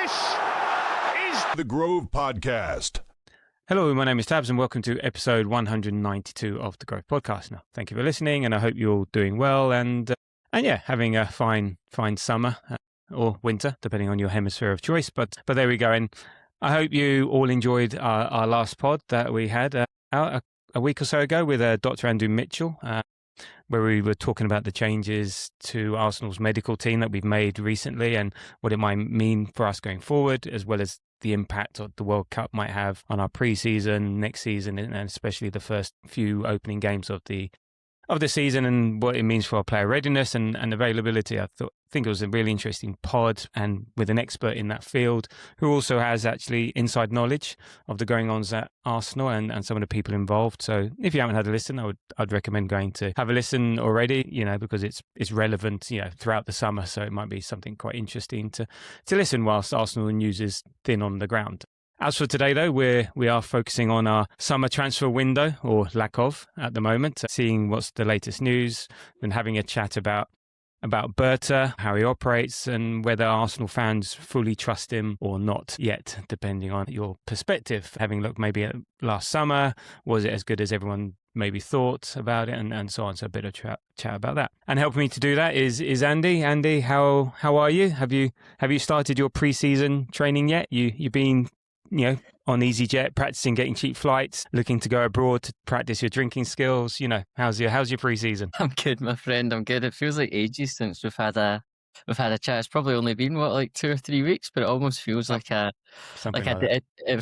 This is The Grove Podcast. Hello, my name is Tabs and welcome to episode 192 of The Grove Podcast. Now, thank you for listening and I hope you're all doing well and having a fine summer or winter, depending on your hemisphere of choice. But there we go. And I hope you all enjoyed our last pod that we had out a week or so ago with Dr. Andrew Mitchell, where we were talking about the changes to Arsenal's medical team that we've made recently and what it might mean for us going forward, as well as the impact of the World Cup might have on our pre-season, next season, and especially the first few opening games of the season and what it means for our player readiness and availability. I think it was a really interesting pod and with an expert in that field who also has actually inside knowledge of the going-ons at Arsenal and some of the people involved. So if you haven't had a listen, I'd recommend going to have a listen already, because it's relevant, throughout the summer. So it might be something quite interesting to listen whilst Arsenal news is thin on the ground. As for today, though, we are focusing on our summer transfer window, or lack of, at the moment, seeing what's the latest news and having a chat about Berta, how he operates, and whether Arsenal fans fully trust him or not yet, depending on your perspective. Having looked maybe at last summer, was it as good as everyone maybe thought about it, and so on. So a bit of chat about that. And helping me to do that is Andy. Andy, how are you? Have you started your pre-season training yet? You've been on EasyJet, practicing getting cheap flights, looking to go abroad to practice your drinking skills. How's your pre-season? I'm good, my friend. I'm good. It feels like ages since we've had a chat. It's probably only been 2 or 3 weeks, but it almost feels like it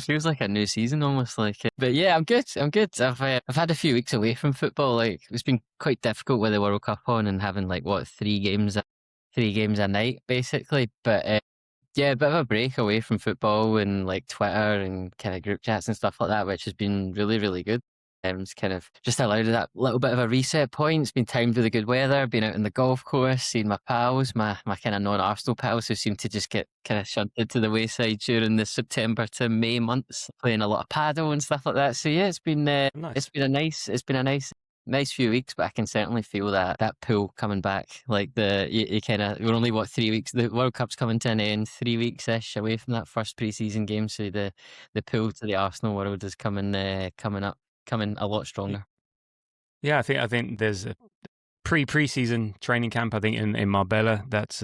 feels like a new season almost. But yeah, I'm good. I've had a few weeks away from football. It's been quite difficult with the World Cup on and having 3 games a night basically. But yeah, a bit of a break away from football and Twitter and kind of group chats and stuff like that, which has been really, really good. It's kind of just allowed that little bit of a reset point. It's been timed with the good weather, been out on the golf course, seeing my pals, my kind of non-Arsenal pals who seem to just get kind of shunted to the wayside during the September to May months, playing a lot of paddle and stuff like that. So yeah, it's been nice. It's been a nice few weeks, but I can certainly feel that pull coming back. You kind of, we're only 3 weeks. The World Cup's coming to an end, 3 weeks ish away from that first pre-season game. So the pull to the Arsenal world is coming a lot stronger. Yeah, I think there's a pre-season training camp. I think in Marbella that's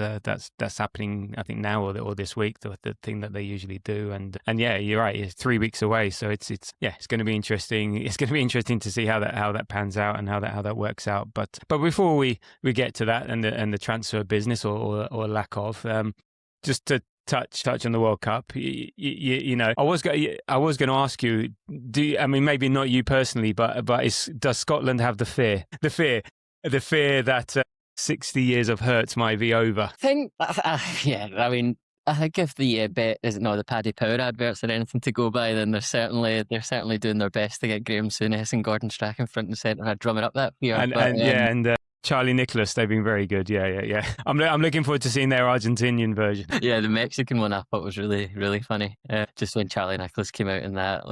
happening. I think now or this week, the thing that they usually do. And yeah, you're right. It's 3 weeks away, so it's going to be interesting. It's going to be interesting to see how that pans out and how that works out. But before we get to that and the transfer business or lack of, just to touch on the World Cup, I was going to ask you, maybe not you personally, but does Scotland have the fear that 60 years of hurts might be over? I think, I think if the bet isn't the Paddy Power adverts or anything to go by, then they're certainly doing their best to get Graham Souness and Gordon Strachan front and centre, drumming up that fear. And Charlie Nicholas, they've been very good. Yeah. I'm looking forward to seeing their Argentinian version. Yeah, the Mexican one I thought was really, really funny. Just when Charlie Nicholas came out in that,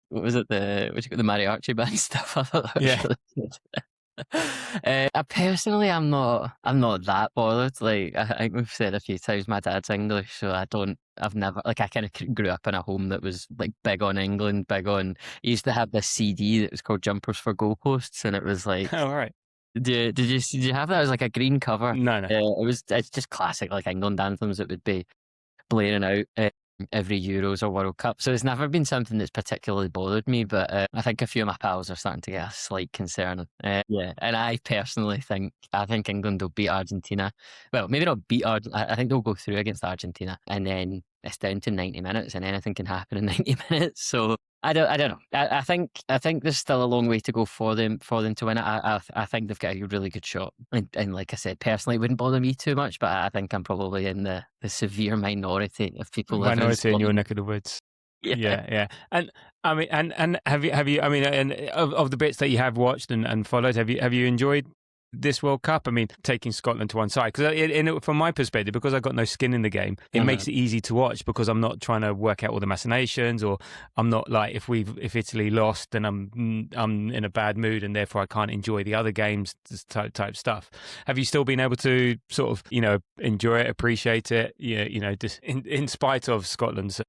what was it, the mariachi band stuff? I thought that was really good. Personally, I'm not that bothered. I think we've said a few times, my dad's English, so I've never, I kind of grew up in a home that was big on England, he used to have this CD that was called Jumpers for Goalposts, and it was oh, right. Did you have that? It was a green cover. No. It's just classic England anthems that would be blaring out every Euros or World Cup. So it's never been something that's particularly bothered me, but I think a few of my pals are starting to get a slight concern. And I personally think England will beat Argentina. Well, maybe not beat Argentina. I think they'll go through against Argentina, and then it's down to 90 minutes, and anything can happen in 90 minutes. So I don't know. I think there's still a long way to go for them to win it. I think they've got a really good shot. And like I said, personally, it wouldn't bother me too much, but I think I'm probably in the severe minority of people living in your neck of the woods. Yeah. And have you? And of the bits that you have watched and followed, have you enjoyed this World Cup? I mean, taking Scotland to one side, because from my perspective, because I've got no skin in the game, it makes it easy to watch because I'm not trying to work out all the machinations, or I'm not like if Italy lost, then I'm in a bad mood and therefore I can't enjoy the other games type stuff. Have you still been able to sort of enjoy it, appreciate it, just in spite of Scotland's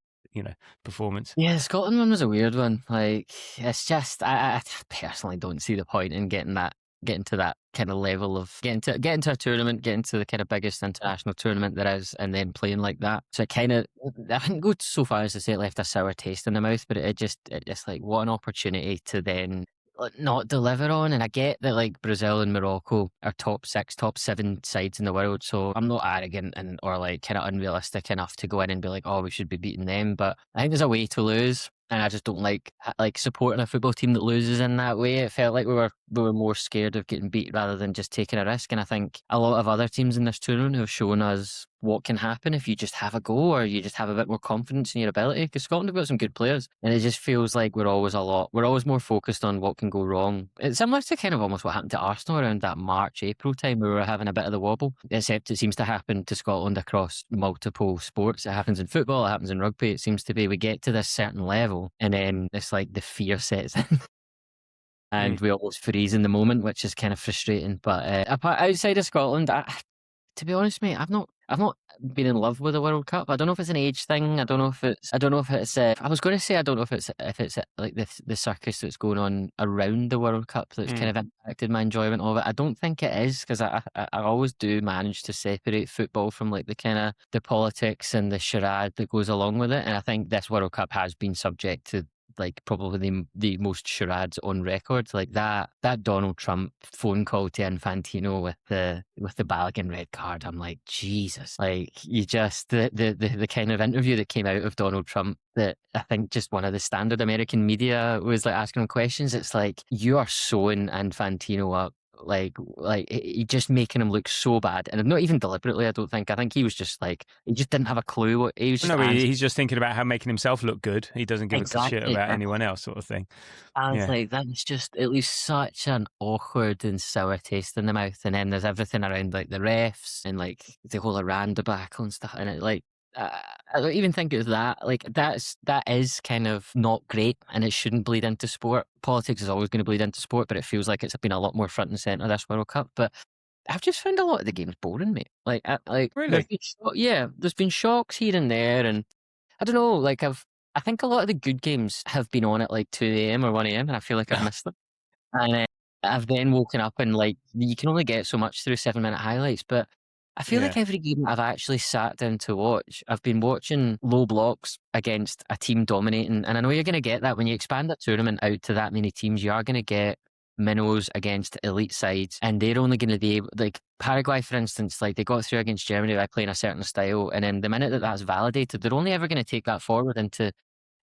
performance? Yeah, the Scotland one was a weird one. Like, it's just I personally don't see the point in getting to that kind of level of getting to a tournament, getting to the kind of biggest international tournament there is, and then playing like that. So it kind of, I wouldn't go so far as to say it left a sour taste in the mouth, but it just like, what an opportunity to then not deliver on. And I get that like Brazil and Morocco are top 6, top 7 sides in the world, so I'm not arrogant or like kind of unrealistic enough to go in and be like, oh, we should be beating them. But I think there's a way to lose, and I just don't like supporting a football team that loses in that way. It felt like we were more scared of getting beat rather than just taking a risk. And I think a lot of other teams in this tournament have shown us what can happen if you just have a go, or you just have a bit more confidence in your ability. Because Scotland have got some good players, and it just feels like we're always more focused on what can go wrong. It's similar to kind of almost what happened to Arsenal around that March-April time, where we were having a bit of the wobble. Except it seems to happen to Scotland across multiple sports. It happens in football, it happens in rugby. It seems to be we get to this certain level, and then it's like the fear sets in. And we almost freeze in the moment, which is kind of frustrating. But outside of Scotland, to be honest, mate, I've not been in love with the World Cup. I don't know if it's an age thing. I don't know if it's. I was going to say I don't know if it's like the circus that's going on around the World Cup that's kind of impacted my enjoyment of it. I don't think it is, because I always do manage to separate football from like the kind of the politics and the charade that goes along with it. And I think this World Cup has been subject to like probably the most charades on record. Like that Donald Trump phone call to Infantino with the Bellingham red card. I'm like, Jesus. Like, you just the kind of interview that came out of Donald Trump, that I think just one of the standard American media was like asking him questions. It's like, you are sewing Infantino up. Like he just making him look so bad, and not even deliberately. I don't think. I think he was just like, he just didn't have a clue what he was. He's just thinking about how making himself look good. He doesn't give a shit about anyone else, sort of thing. I was like, that's just, it leaves such an awkward and sour taste in the mouth. And then there's everything around like the refs and like the whole Iran debacle and stuff, and it like. I don't even think it's that. Like, that is kind of not great, and it shouldn't bleed into sport. Politics is always going to bleed into sport, but it feels like it's been a lot more front and centre this World Cup. But I've just found a lot of the games boring, mate. Really? There's been shocks here and there, and I don't know. Like, I think a lot of the good games have been on at like 2 a.m. or 1 a.m. and I feel like I've missed them. And I've then woken up and like, you can only get so much through 7-minute highlights, but I feel like every game I've actually sat down to watch, I've been watching low blocks against a team dominating. And I know you're going to get that when you expand that tournament out to that many teams. You are going to get minnows against elite sides, and they're only going to be able, like Paraguay, for instance, like they got through against Germany by playing a certain style. And then the minute that that's validated, they're only ever going to take that forward into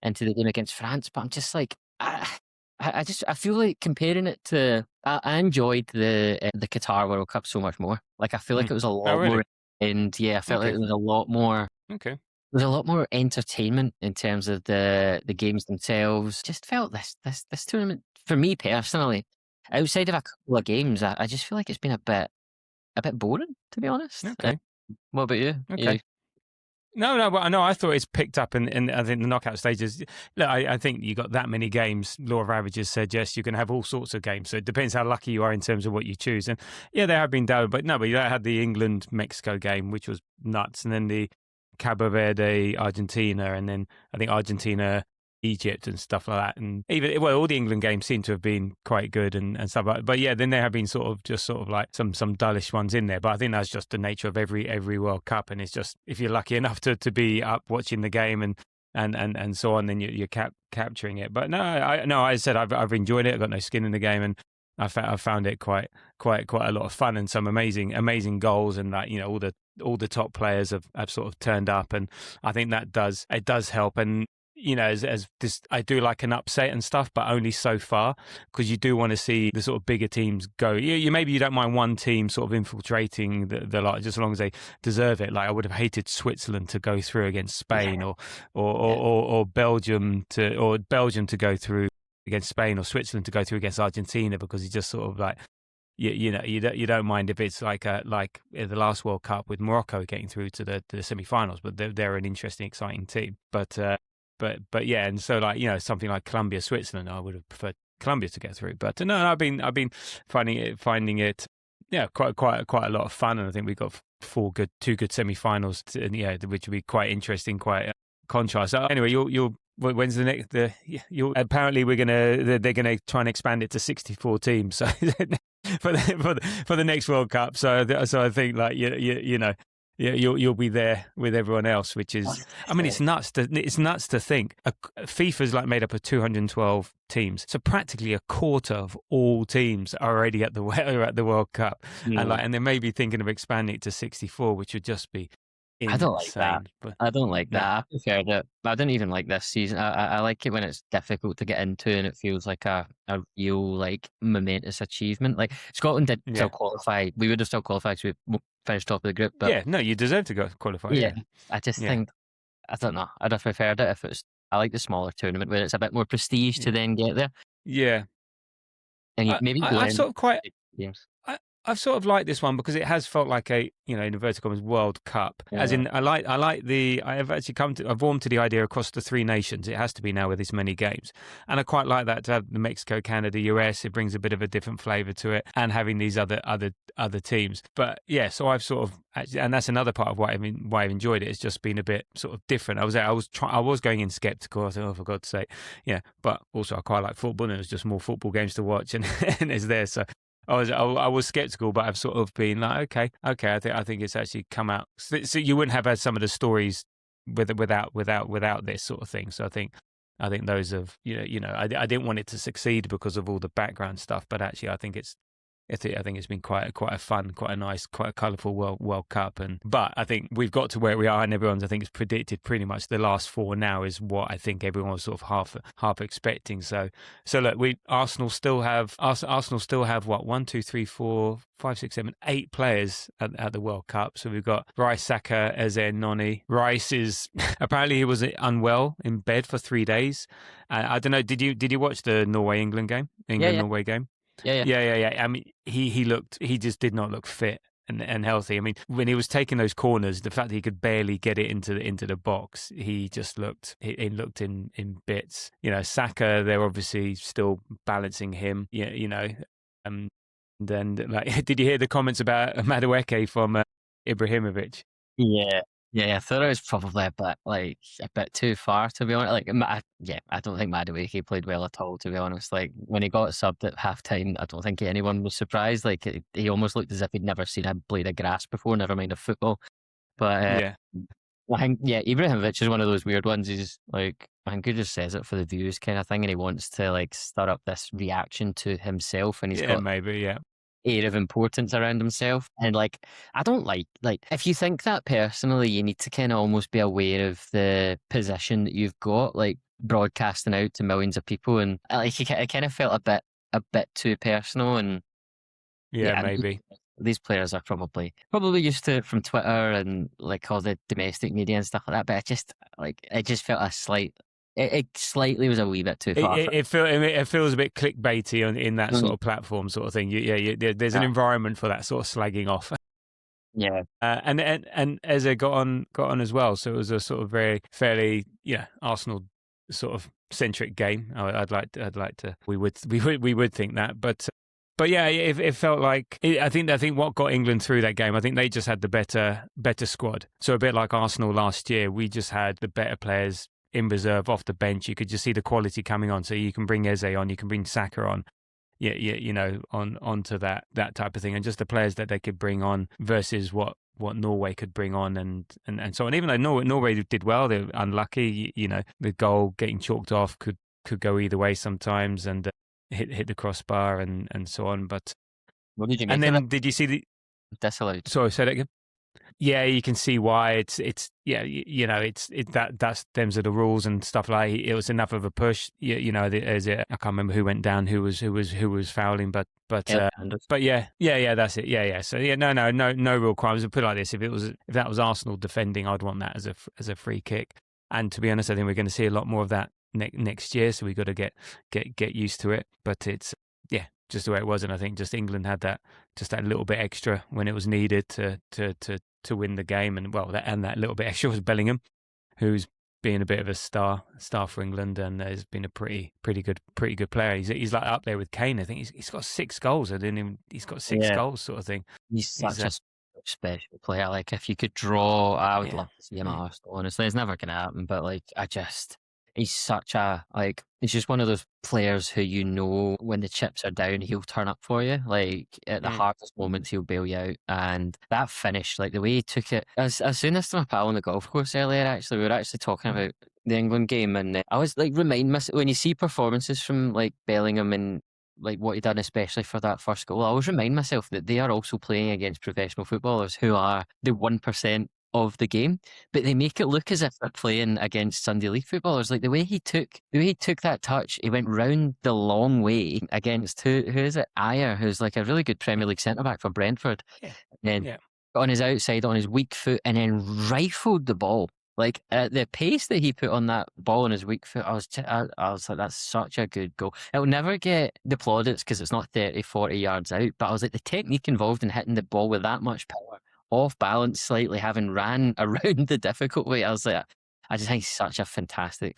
the game against France. But I'm just like, I feel like comparing it to, I enjoyed the Qatar World Cup so much more. Like, I feel like it was a lot more, and I felt like there was a lot more. Okay. There's a lot more entertainment in terms of the games themselves. Just felt this tournament, for me personally, outside of a couple of games, I just feel like it's been a bit boring, to be honest. Okay. What about you? Okay. No, I thought it's picked up in I think the knockout stages. Look, I think you got that many games. Law of averages suggest you can have all sorts of games. So it depends how lucky you are in terms of what you choose. And they have been down, but you had the England-Mexico game, which was nuts, and then the Cabo Verde, Argentina, and then I think Argentina, Egypt and stuff like that. And even, all the England games seem to have been quite good and stuff like that. But then there have been sort of like some dullish ones in there. But I think that's just the nature of every World Cup. And it's just, if you're lucky enough to be up watching the game and so on, then you're capturing it. But as I said, I've enjoyed it. I've got no skin in the game, and I found it quite a lot of fun, and some amazing goals, and that all the top players have sort of turned up, and I think it does help. And as this, I do like an upset and stuff, but only so far, because you do want to see the sort of bigger teams go. Maybe you don't mind one team sort of infiltrating the lot, just as long as they deserve it. Like, I would have hated Switzerland to go through against Spain, or Belgium to go through against Spain, or Switzerland to go through against Argentina, because it's just sort of like, you don't mind if it's like the last World Cup with Morocco getting through to the semi-finals, but they're an interesting, exciting team. But yeah, and so something like Colombia, Switzerland, I would have preferred Colombia to get through. But no, I've been finding it quite a lot of fun, and I think we've got two good semi-finals, which would be quite interesting, quite contrast. So anyway, you'll. When's the next? Apparently they're gonna try and expand it to 64 teams. So for the next World Cup. So I think you'll be there with everyone else, which is, I mean, it's nuts to think FIFA's made up of 212 teams, so practically a quarter of all teams are already at the World Cup, and they may be thinking of expanding it to 64, which would just be insane. I don't like that. But I don't like that. I prefer that. I didn't even like this season. I like it when it's difficult to get into and it feels like a real momentous achievement. Like Scotland did still qualify. We would have still qualified because we finished top of the group. But you deserve to go qualify. Yeah. I just think, I don't know. I'd have preferred it if it's. I like the smaller tournament where it's a bit more prestige to then get there. Yeah. And I've sort of quite. Games. I've sort of liked this one because it has felt like a, in inverted commas, World Cup. As in, I've warmed to the idea across the three nations. It has to be now with this many games. And I quite like that to have the Mexico, Canada, US. It brings a bit of a different flavour to it, and having these other teams. But yeah, so I've sort of, and that's another part of why I've enjoyed it. It's just been a bit sort of different. I was going in sceptical. I thought, oh, for God's sake, But also, I quite like football, and it was just more football games to watch, and it's there. So I was skeptical, but I've sort of been like, okay. I think it's actually come out. So you wouldn't have had some of the stories without this sort of thing. So I think those have I didn't want it to succeed because of all the background stuff, but actually I think it's been quite a fun, quite a nice, quite a colourful World Cup. But I think we've got to where we are, and everyone's, I think, has predicted pretty much the last four now is what I think everyone was sort of half expecting. So look, Arsenal still have what, 1, 2, 3, 4, 5, 6, 7, 8 players at the World Cup. So we've got Rice, Saka, Eze, Noni. Rice is apparently he was unwell in bed for 3 days. I don't know. Did you watch the Norway-England game? Norway game? Yeah. I mean, he just did not look fit and healthy. I mean, when he was taking those corners, the fact that he could barely get it into the box, he just looked in bits. Saka, they're obviously still balancing him. Then did you hear the comments about Madueke from Ibrahimovic? Yeah, I thought it was probably a bit too far, to be honest. I don't think Madueke played well at all, to be honest. When he got subbed at half-time, I don't think anyone was surprised. He almost looked as if he'd never seen a blade of grass before, never mind a football. But I think, Ibrahimovic is one of those weird ones. He's I think he just says it for the views kind of thing, and he wants to stir up this reaction to himself, and he's got air of importance around himself, and I don't like if you think that personally, you need to kind of almost be aware of the position that you've got, broadcasting out to millions of people, and it kind of felt a bit too personal, and maybe these players are probably used to it from Twitter and all the domestic media and stuff like that, but it just felt it slightly was a wee bit too far. It feels a bit clickbaity in that sort of platform sort of thing. There's an environment for that sort of slagging off. Yeah, and Eze got on as well. So it was a sort of very fairly Arsenal sort of centric game. I'd like to. We would think that, but yeah, it felt like I think what got England through that game. I think they just had the better squad. So a bit like Arsenal last year, we just had the better players in reserve off the bench. You could just see the quality coming on. So you can bring Eze on, you can bring Saka on, onto that type of thing, and just the players that they could bring on versus what Norway could bring on, and so on. Even though Norway did well, they were unlucky. The goal getting chalked off could go either way sometimes, and hit the crossbar and so on. But what did you make? And then did you see the disallowed? Sorry, say that again. Yeah, you can see why it's that's them's are the rules and stuff. It was enough of a push. I can't remember who went down, who was fouling, but yeah, that's it. Yeah. So no real crimes. I'll put it like this: if that was Arsenal defending, I'd want that as a free kick. And to be honest, I think we're going to see a lot more of that next year. So we've got to get used to it. But it's just the way it was. And I think just England had that little bit extra when it was needed to win the game. And that little bit extra was Bellingham, who's been a bit of a star for England, and has been a pretty good player. He's like up there with Kane. I think he's got 6 goals. He's got 6 goals, sort of thing. He's such a special player. Like, if you could draw, I would love to see him at Arsenal. Honestly, it's never going to happen. But like, he's such a he's just one of those players who, you know, when the chips are down, he'll turn up for you. Like, at the hardest moments, he'll bail you out. And that finish, like the way he took it, I was saying this to my pal on the golf course earlier. Actually, we were actually talking about the England game, and I was like, remind myself, when you see performances from like Bellingham and like what he done, especially for that first goal, I always remind myself that they are also playing against professional footballers who are the 1% of the game, but they make it look as if they're playing against Sunday League footballers. Like the way he took that touch, he went round the long way against who is it? Ayer, who's like a really good Premier League centre back for Brentford. And then on his outside, on his weak foot, and then rifled the ball. Like the pace that he put on that ball on his weak foot, I was like, that's such a good goal. It'll never get the plaudits because it's not 30, 40 yards out, but I was like, the technique involved in hitting the ball with that much power, off balance slightly, having ran around the difficult way, I was like, I just think he's such a fantastic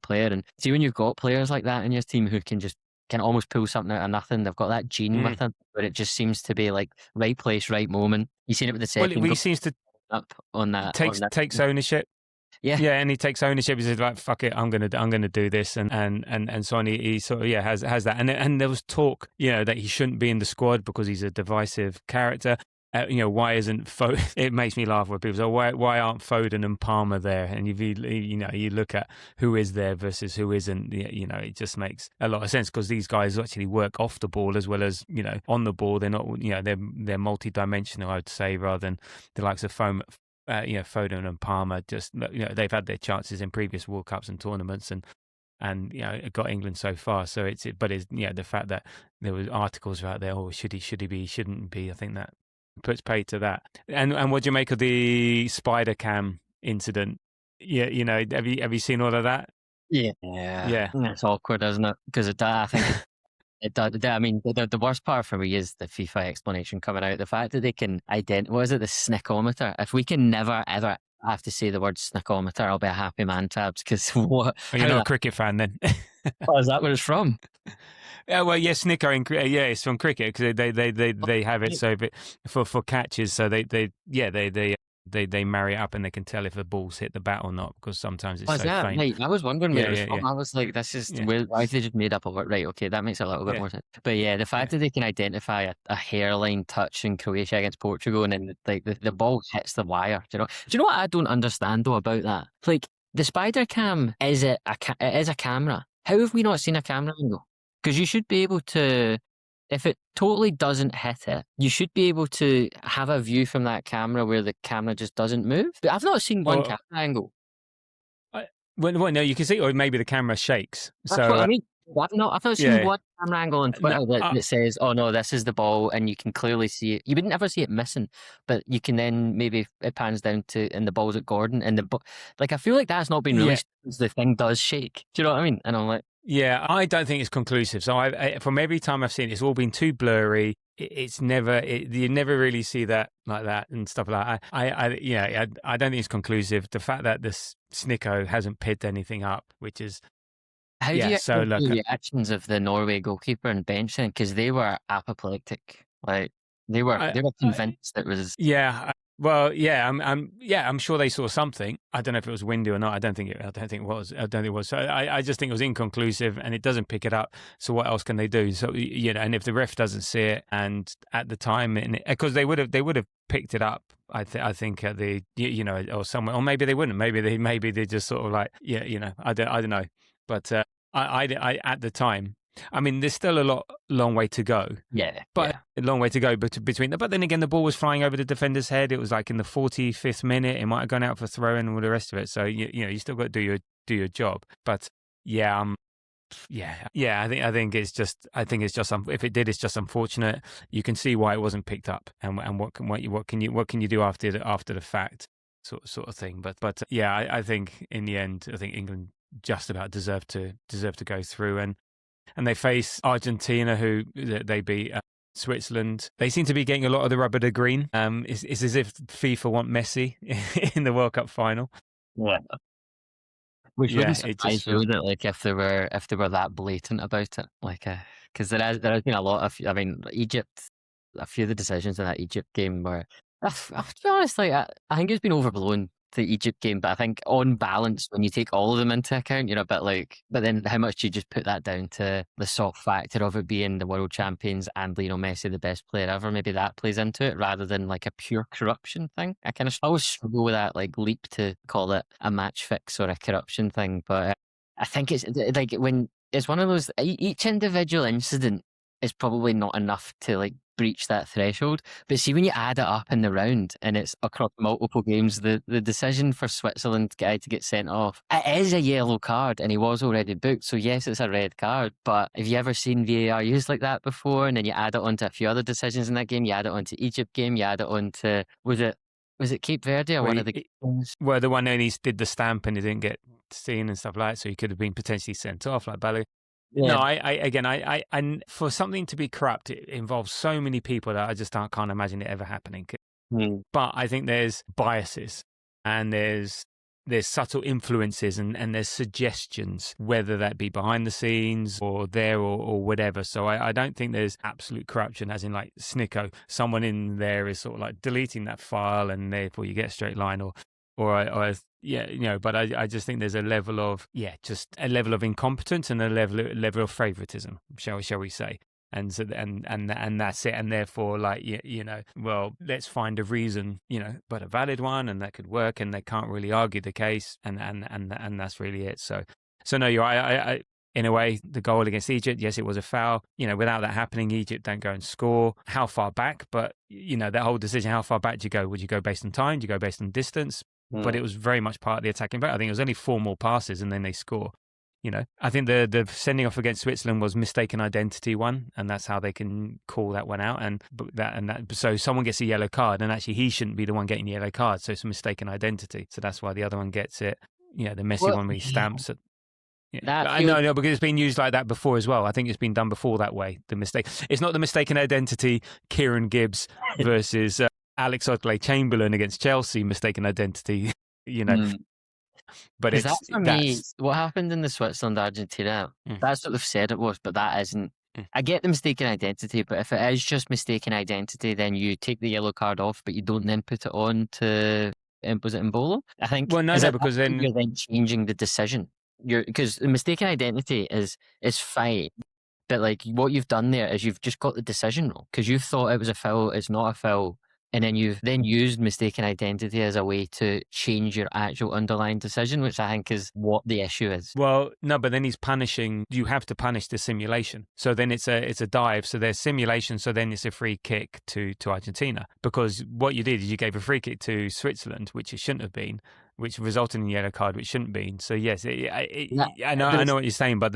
player. And see, when you've got players like that in your team who can almost pull something out of nothing, they've got that gene with them, but it just seems to be like right place, right moment. You've seen it with the second goal. He seems to up on that. Takes ownership. Yeah, and he takes ownership. He's like, "Fuck it, I'm gonna do this," and so on. He sort of has that. And there was talk, that he shouldn't be in the squad because he's a divisive character. Why isn't Foden? It makes me laugh when people say, "Why aren't Foden and Palmer there?" And you look at who is there versus who isn't. It just makes a lot of sense because these guys actually work off the ball as well as on the ball. They're not, they're multi-dimensional, I'd say, rather than the likes of Foden and Palmer. Just they've had their chances in previous World Cups and tournaments, and it got England so far. So it's the fact that there was articles out there, should he be, shouldn't be. I think that puts pay to that. And what do you make of the spider cam incident? Yeah, have you seen all of that? Yeah. It's awkward, isn't it? Because I think it does. I mean, the worst part for me is the FIFA explanation coming out. The fact that they can what is it, the snickometer? If we can never ever have to say the word snickometer, I'll be a happy man, Tabs. Because what? Well, you're not a cricket fan then? Oh, is that where it's from? Yeah, well, snicker it's from cricket because they have it so for catches. So they marry it up and they can tell if the ball's hit the bat or not because sometimes it's so faint. Right. I was wondering where it was from. I was like, this is why they just made up a word. Right, okay, that makes a little bit more sense. But the fact that they can identify a hairline touch in Croatia against Portugal and then like the ball hits the wire. Do you know what I don't understand though about that? Like the spider cam is a camera. How have we not seen a camera angle? Because you should be able to, if it totally doesn't hit it, you should be able to have a view from that camera where the camera just doesn't move. But I've not seen one camera angle. Well, no, you can see, or maybe the camera shakes. That's what I mean. I've not seen one camera angle on Twitter that says, "Oh no, this is the ball," and you can clearly see it. You wouldn't ever see it missing, but you can then maybe it pans down to and the ball's at Gordon and I feel like that's not been released because the thing does shake. Do you know what I mean? And I'm like. Yeah, I don't think it's conclusive. So from every time I've seen it, it's all been too blurry. It's never, you never really see that like that and stuff like that. I don't think it's conclusive. The fact that this Snicko hasn't picked anything up, which is how do you the reactions of the Norway goalkeeper and bench then? Because they were apoplectic. Like they were convinced it was. Yeah. Well, I'm sure they saw something. I don't know if it was windy or not. I don't think it was. So I just think it was inconclusive, and it doesn't pick it up. So what else can they do? So and if the ref doesn't see it, and at the time, because they would have picked it up. I think at the or somewhere, or maybe they wouldn't. Maybe they just sort of like I don't know. But I at the time. I mean, there's still a long way to go. A long way to go between them. But then again, the ball was flying over the defender's head. It was like in the 45th minute. It might have gone out for throw-in and all the rest of it. So you still got to do your job. But I think it's just if it did, it's just unfortunate. You can see why it wasn't picked up, and what can you do after the fact, sort of thing. But I think in the end, I think England just about deserved to go through. And and they face Argentina, who they beat Switzerland. They seem to be getting a lot of the rub of the green. It's as if FIFA want Messi in the World Cup final. Yeah. Which wouldn't it surprise just me, feels. would it? Like if they were that blatant about it, like because there has been a lot of, I mean, Egypt. A few of the decisions in that Egypt game were, to be honest, like I think it's been overblown, the Egypt game. But I think on balance, when you take all of them into account, you're a bit like, but then how much do you just put that down to the soft factor of it being the world champions and Lionel Messi the best player ever? Maybe that plays into it rather than like a pure corruption thing. I kind of always struggle with that like leap to call it a match fix or a corruption thing. But I think it's like when it's one of those, each individual incident is probably not enough to like breach that threshold. But see, when you add it up in the round and it's across multiple games, the decision for Switzerland guy to get sent off, it is a yellow card and he was already booked. So yes, it's a red card. But have you ever seen VAR used like that before? And then you add it onto a few other decisions in that game. You add it onto Egypt game. You add it onto, was it Cape Verde or one of the games? Well, the one only did the stamp and he didn't get seen and stuff like that, so he could have been potentially sent off like Bellingham. Yeah. No, I for something to be corrupt, it involves so many people that I just can't imagine it ever happening. But I think there's biases and there's subtle influences and there's suggestions, whether that be behind the scenes or there or whatever. So I don't think there's absolute corruption, as in like Snicko, someone in there is sort of like deleting that file and therefore you get a straight line or yeah, you know, but I just think there's a level of incompetence and a level of favoritism, shall we say, and so and that's it, and therefore like you know, well, let's find a reason, you know, but a valid one, and that could work, and they can't really argue the case, and that's really it. So no, I in a way, the goal against Egypt, yes, it was a foul. You know, without that happening, Egypt don't go and score. How far back? But you know, that whole decision, how far back do you go? Would you go based on time? Do you go based on distance? But it was very much part of the attacking back. I think it was only 4 more passes and then they score. You know, I think the sending off against Switzerland was mistaken identity one, and that's how they can call that one out. And that so someone gets a yellow card, and actually he shouldn't be the one getting the yellow card. So it's a mistaken identity. So that's why the other one gets it. You know, the Messi one where he stamps it. Yeah. I know, because it's been used like that before as well. I think it's been done before that way. The mistake. It's not the mistaken identity. Kieran Gibbs versus Alex Oxlade-Chamberlain against Chelsea, mistaken identity, you know. But it's that for me, what happened in the Switzerland Argentina, that's what they've said it was, but that isn't. I get the mistaken identity, but if it is just mistaken identity, then you take the yellow card off, but you don't then put it on to, was it Embolo? I think. Well, no, because then you're then changing the decision. Because the mistaken identity is fine. But like what you've done there is you've just got the decision wrong because you thought it was a foul, it's not a foul, and then you've then used mistaken identity as a way to change your actual underlying decision, which I think is what the issue is. Well, no, but then he's punishing. You have to punish the simulation. So then it's a dive. So there's simulation. So then it's a free kick to Argentina, because what you did is you gave a free kick to Switzerland, which it shouldn't have been, which resulted in a yellow card, which shouldn't have been. So yes, I know what you're saying, but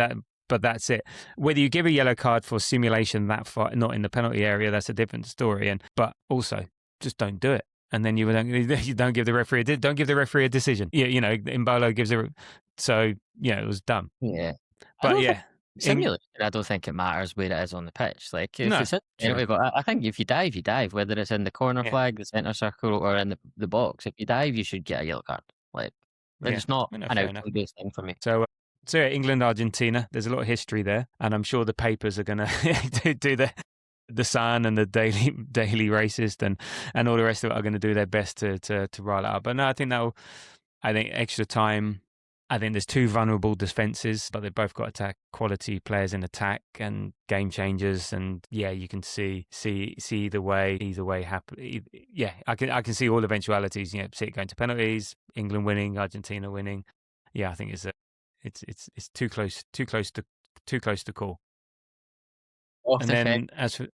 that's it. Whether you give a yellow card for simulation that far, not in the penalty area, that's a different story. But also, just don't do it, and then you don't give the referee a decision. You know, Embolo gives a, so yeah, it was dumb. Yeah, but yeah, simulation. I don't think it matters where it is on the pitch. Like if it's anyway, but I think if you dive, you dive. Whether it's in the corner flag, the centre circle, or in the box, if you dive, you should get a yellow card. Like it's not an outcome-based thing for me. So England, Argentina, there's a lot of history there, and I'm sure the papers are going to do the Sun and the Daily Racist and all the rest of it are going to do their best to rile it up. But no, I think extra time. I think there's 2 vulnerable defenses, but they've both got attack quality players in attack and game changers. And yeah, you can see either way happen. Yeah, I can see all eventualities. You know, see it going to penalties, England winning, Argentina winning. Yeah, I think it's too close to call. And then as for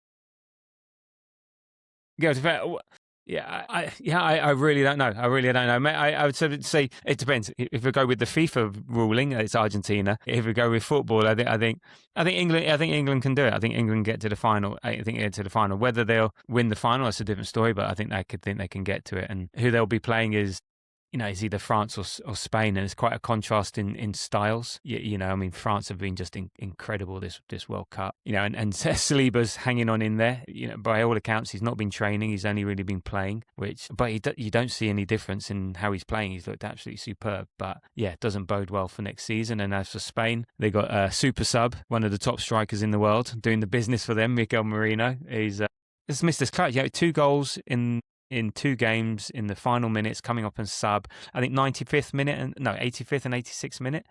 I really don't know. I would sort of say it depends. If we go with the FIFA ruling, it's Argentina. If we go with football, I think England can do it. I think England get to the final. Whether they'll win the final, that's a different story. But I think they can get to it. And who they'll be playing is is either France or Spain, and it's quite a contrast in styles. I mean, France have been just incredible this World Cup. And Saliba's hanging on in there. By all accounts, he's not been training. He's only really been playing. But you don't see any difference in how he's playing. He's looked absolutely superb. But yeah, it doesn't bode well for next season. And as for Spain, they got a super sub, one of the top strikers in the world, doing the business for them. Miguel Merino. He's missed his clutch. 2 goals in 2 games in the final minutes, coming up and sub. I think 85th minute and 85th and 86th minute.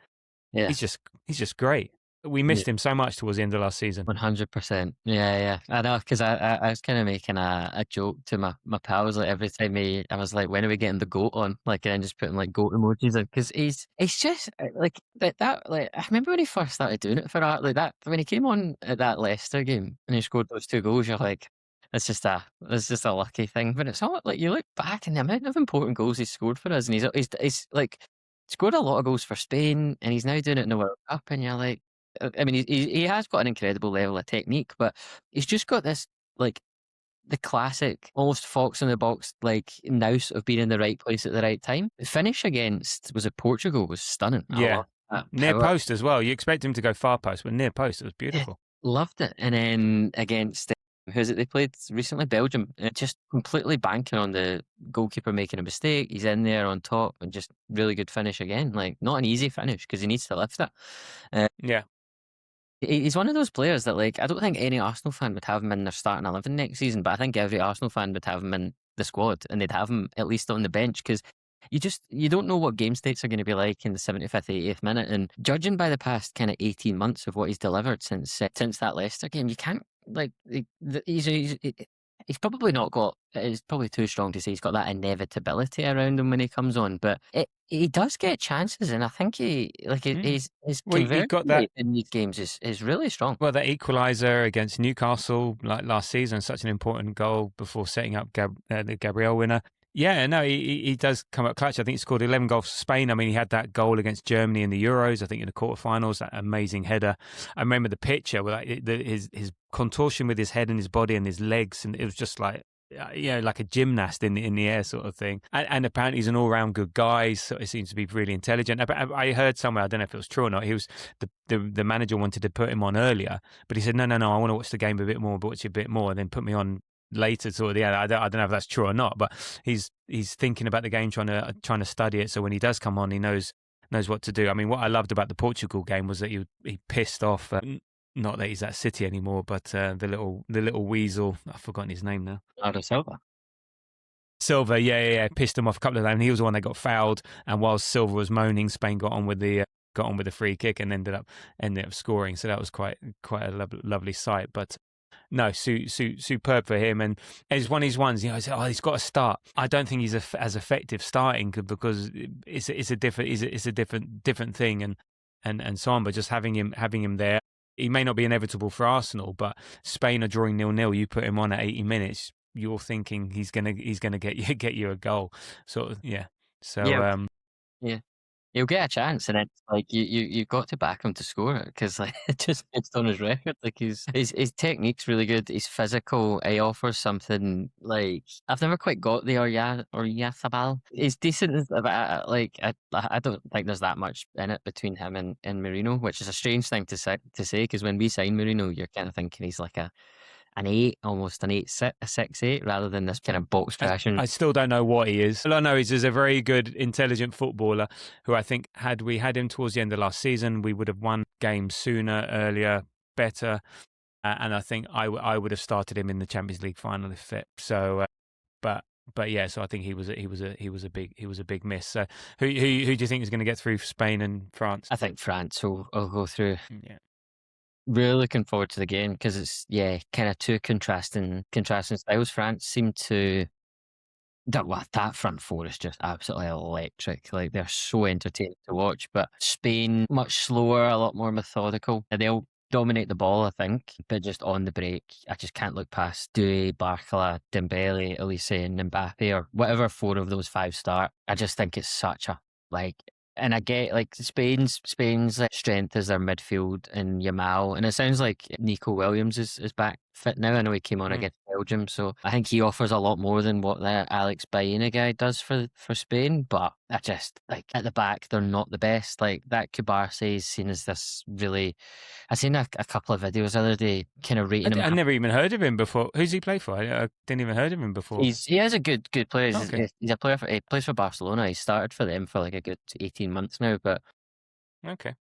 Yeah, he's just great. We missed him so much towards the end of last season. 100%. Yeah. I know, because I was kind of making a joke to my pals, like every time I was like, when are we getting the goat on? Like, and just putting like goat emojis in, because he's just like that. Like, I remember when he first started doing it for art, like that, when he came on at that Leicester game and he scored those 2 goals, you're like, it's just a lucky thing. But it's all like, you look back and the amount of important goals he's scored for us, and he's like scored a lot of goals for Spain, and he's now doing it in the World Cup, and you're like, I mean, he has got an incredible level of technique, but he's just got this, like, the classic, almost fox in the box, like, nous of being in the right place at the right time. The finish against, was it Portugal, was stunning. Yeah. Near post as well. You expect him to go far post, but near post, it was beautiful. Yeah, loved it. And then against, who's it they played recently? Belgium. Just completely banking on the goalkeeper making a mistake. He's in there on top and just really good finish again. Like, not an easy finish because he needs to lift it. Yeah. He's one of those players that, like, I don't think any Arsenal fan would have him in their starting 11 next season, but I think every Arsenal fan would have him in the squad, and they'd have him at least on the bench, because you don't know what game states are going to be like in the 75th, 80th minute. And judging by the past kind of 18 months of what he's delivered since that Leicester game, you can't, like, he's probably not got, it's probably too strong to say he's got that inevitability around him when he comes on, but he does get chances, and I think his conversion rate in these games is really strong. Well, that equaliser against Newcastle like last season, such an important goal before setting up the Gabriel winner. Yeah, no, he does come up clutch. I think he scored 11 goals for Spain. I mean, he had that goal against Germany in the Euros, I think in the quarterfinals, that amazing header. I remember the picture with his contortion with his head and his body and his legs, and it was just like, like a gymnast in the air sort of thing. And apparently he's an all-round good guy, so he seems to be really intelligent. I heard somewhere, I don't know if it was true or not, he was the manager wanted to put him on earlier, but he said, no, I want to watch the game a bit more, and then put me on later sort of the end. I don't know if that's true or not, but he's thinking about the game, trying to study it, so when he does come on, he knows what to do. I mean, what I loved about the Portugal game was that he pissed off not that he's at City anymore, but the little weasel, I've forgotten his name now. Silva, yeah, pissed him off a couple of times, and he was the one that got fouled, and whilst Silva was moaning, Spain got on with the free kick and ended up scoring, so that was quite a lovely sight. But no, superb for him, and it's one of these ones. He's got to start. I don't think he's as effective starting because it's a different thing, and so on. But just having him there, he may not be inevitable for Arsenal, but Spain are drawing 0-0. You put him on at 80 minutes, you're thinking he's gonna get you a goal. Sort of, yeah. So yeah. He'll get a chance, and it's like you've got to back him to score it, because like it just gets on his record. Like his technique's really good. He's physical. He offers something like I've never quite got the Oyarzabal. He's decent, but I don't think there's that much in it between him and Merino, which is a strange thing to say, because when we sign Merino, you're kind of thinking he's like an 8, almost an 6'8", rather than this kind of box crashing. I still don't know what he is. All I know is he's a very good, intelligent footballer who I think had we had him towards the end of last season, we would have won games sooner, earlier, better, and I think I would have started him in the Champions League final if fit. So, but yeah, so I think he was a big miss. So who do you think is going to get through Spain and France? I think France will go through. Yeah. Really looking forward to the game, because it's kind of two contrasting styles. France seem to that front four is just absolutely electric. Like, they're so entertaining to watch. But Spain, much slower, a lot more methodical. They'll dominate the ball, I think, but just on the break, I just can't look past Doué, Barcola, Dembele, Elise, and Mbappe, or whatever 4 of those 5 start. I just think it's such a and I get like Spain's strength is their midfield and Yamal, and it sounds like Nico Williams is back fit now. I know he came on against Belgium. So I think he offers a lot more than what the Alex Baena guy does for Spain. But I just, like, at the back, they're not the best. Like, that Kubarsi is seen as this really... I seen a couple of videos the other day kind of rating him. I never even heard of him before. Who's he play for? I didn't even heard of him before. He is a good player. Okay. He's a player he plays for Barcelona. He started for them for like a good 18 months now. But okay,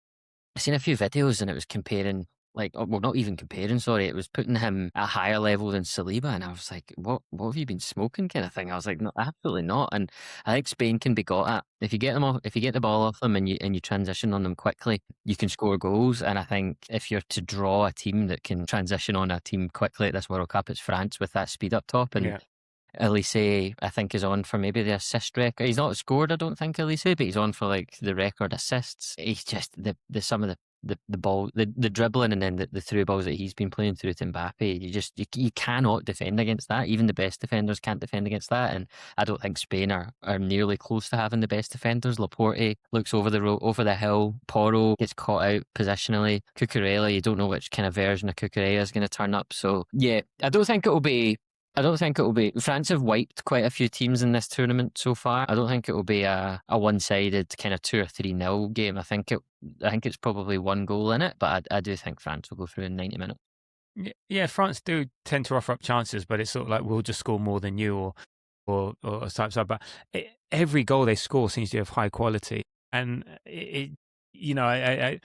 I've seen a few videos and it was comparing, like, well, not even comparing, sorry. It was putting him at a higher level than Saliba. And I was like, what have you been smoking, kind of thing? I was like, no, absolutely not. And I think Spain can be got at. If you get them off, if you get the ball off them and you transition on them quickly, you can score goals. And I think if you're to draw a team that can transition on a team quickly at this World Cup, it's France with that speed up top. And Elise, I think, is on for maybe the assist record. He's not scored, I don't think, Elise, but he's on for like the record assists. He's just the some of the ball, the dribbling, and then the through balls that he's been playing through to Mbappe. You cannot defend against that. Even the best defenders can't defend against that. And I don't think Spain are nearly close to having the best defenders. Laporte looks over the hill. Porro gets caught out positionally. Cucurella, you don't know which kind of version of Cucurella is going to turn up. So yeah, I don't think it will be. France have wiped quite a few teams in this tournament so far. I don't think it will be a one-sided kind of 2 or 3-0 game. I think it's probably one goal in it, but I do think France will go through in 90 minutes. Yeah, France do tend to offer up chances, but it's sort of like, we'll just score more than you or type stuff. But every goal they score seems to have high quality, and I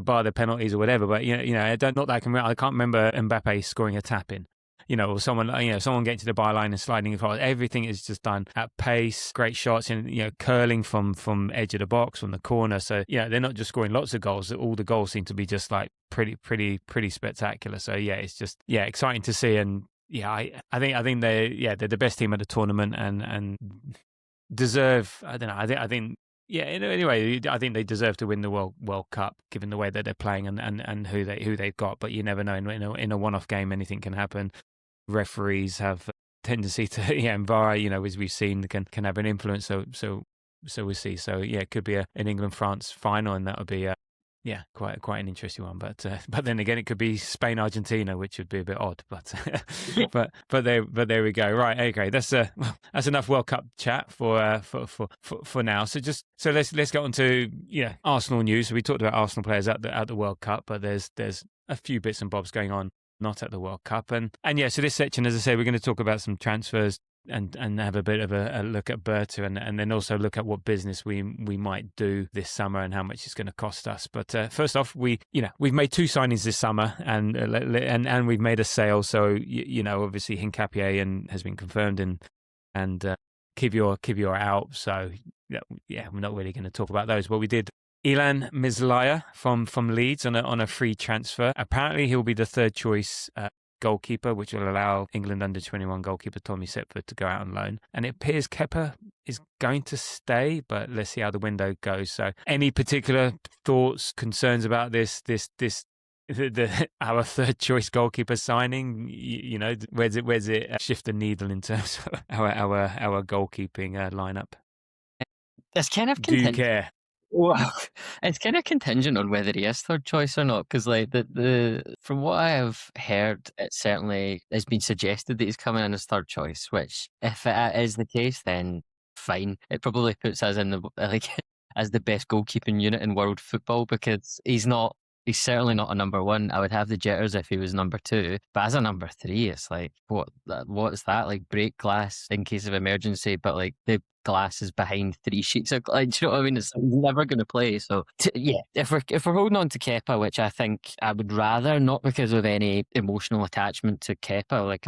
bar the penalties or whatever. But I can't remember Mbappe scoring a tap in. Or someone getting to the byline and sliding across. Everything is just done at pace, great shots, and curling from edge of the box, from the corner. So they're not just scoring lots of goals. All the goals seem to be just like pretty spectacular. So it's just exciting to see. And I think they're the best team at the tournament and deserve. I don't know. I think. Yeah. Anyway, I think they deserve to win the World Cup, given the way that they're playing and who they've got. But you never know. In a one-off game, anything can happen. Referees have a tendency to, and VAR, as we've seen, can have an influence. So we'll see. So it could be an England-France final, and that would be quite an interesting one. But then again, it could be Spain-Argentina, which would be a bit odd. But but there we go. Right, okay, that's enough World Cup chat for now. So let's get on to Arsenal news. So we talked about Arsenal players at the World Cup, but there's a few bits and bobs going on not at the World Cup, and so this section, as I say, we're going to talk about some transfers and have a bit of a look at Berta, and then also look at what business we might do this summer and how much it's going to cost us. But first off, we've made 2 signings this summer, and we've made a sale. So obviously Hincapié has been confirmed, and Kivior out. So we're not really going to talk about those. But we did Ilan Mislaya from Leeds on a free transfer. Apparently he'll be the third choice goalkeeper, which will allow England under-21 goalkeeper Tommy Setford to go out on loan. And it appears Kepa is going to stay, but let's see how the window goes. So any particular thoughts, concerns about this our third choice goalkeeper signing? Where's it shift the needle in terms of our goalkeeping lineup? It's kind of do you care? Well, it's kind of contingent on whether he is third choice or not, because like the from what I have heard, it certainly has been suggested that he's coming in as third choice. Which, if it is the case, then fine. It probably puts us in as the best goalkeeping unit in world football, because he's certainly not a number 1. I would have the jitters if he was number 2. But as a number 3, it's like, what's that? Like, break glass in case of emergency, but like the glass is behind 3 sheets of glass. Do you know what I mean? It's never going to play. So if we're holding on to Kepa, which I think I would rather, not because of any emotional attachment to Kepa. Like,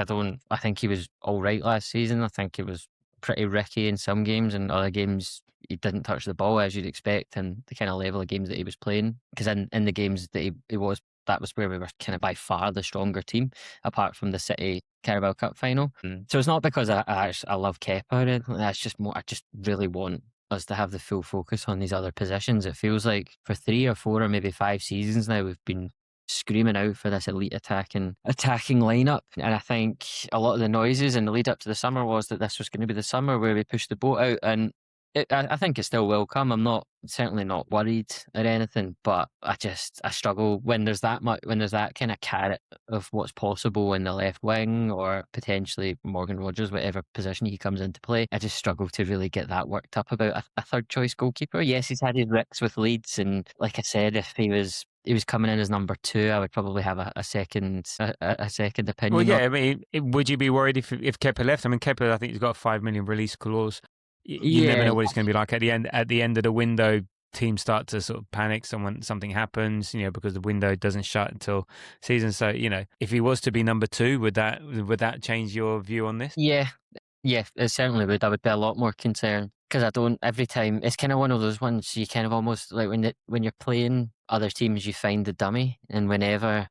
I think he was all right last season. I think he was pretty ricky in some games, and other games he didn't touch the ball, as you'd expect, and the kind of level of games that he was playing. Because in the games that he was, that was where we were kind of by far the stronger team, apart from the City Carabao Cup final. So it's not because I love Kepa or anything. That's just more, I just really want us to have the full focus on these other positions. It feels like for 3 or 4 or maybe 5 seasons now, we've been screaming out for this elite attacking lineup, and I think a lot of the noises in the lead up to the summer was that this was going to be the summer where we pushed the boat out, and I think it still will come. I'm certainly not worried or anything, but I struggle when there's that kind of carrot of what's possible in the left wing or potentially Morgan Rogers, whatever position he comes into play. I just struggle to really get that worked up about a third choice goalkeeper. Yes, he's had his ricks with Leeds, and like I said, if he was coming in as number 2, I would probably have a second opinion. Well, yeah, I mean, would you be worried if Kepa left? I mean, Kepa, I think he's got a 5 million release clause. You never know what it's going to be like at the end. At the end of the window, teams start to sort of panic. Something happens, because the window doesn't shut until season. So, if he was to be number 2, would that change your view on this? Yeah, it certainly would. I would be a lot more concerned because every time it's kind of one of those ones you kind of almost like when you're playing other teams, you find the dummy, and whenever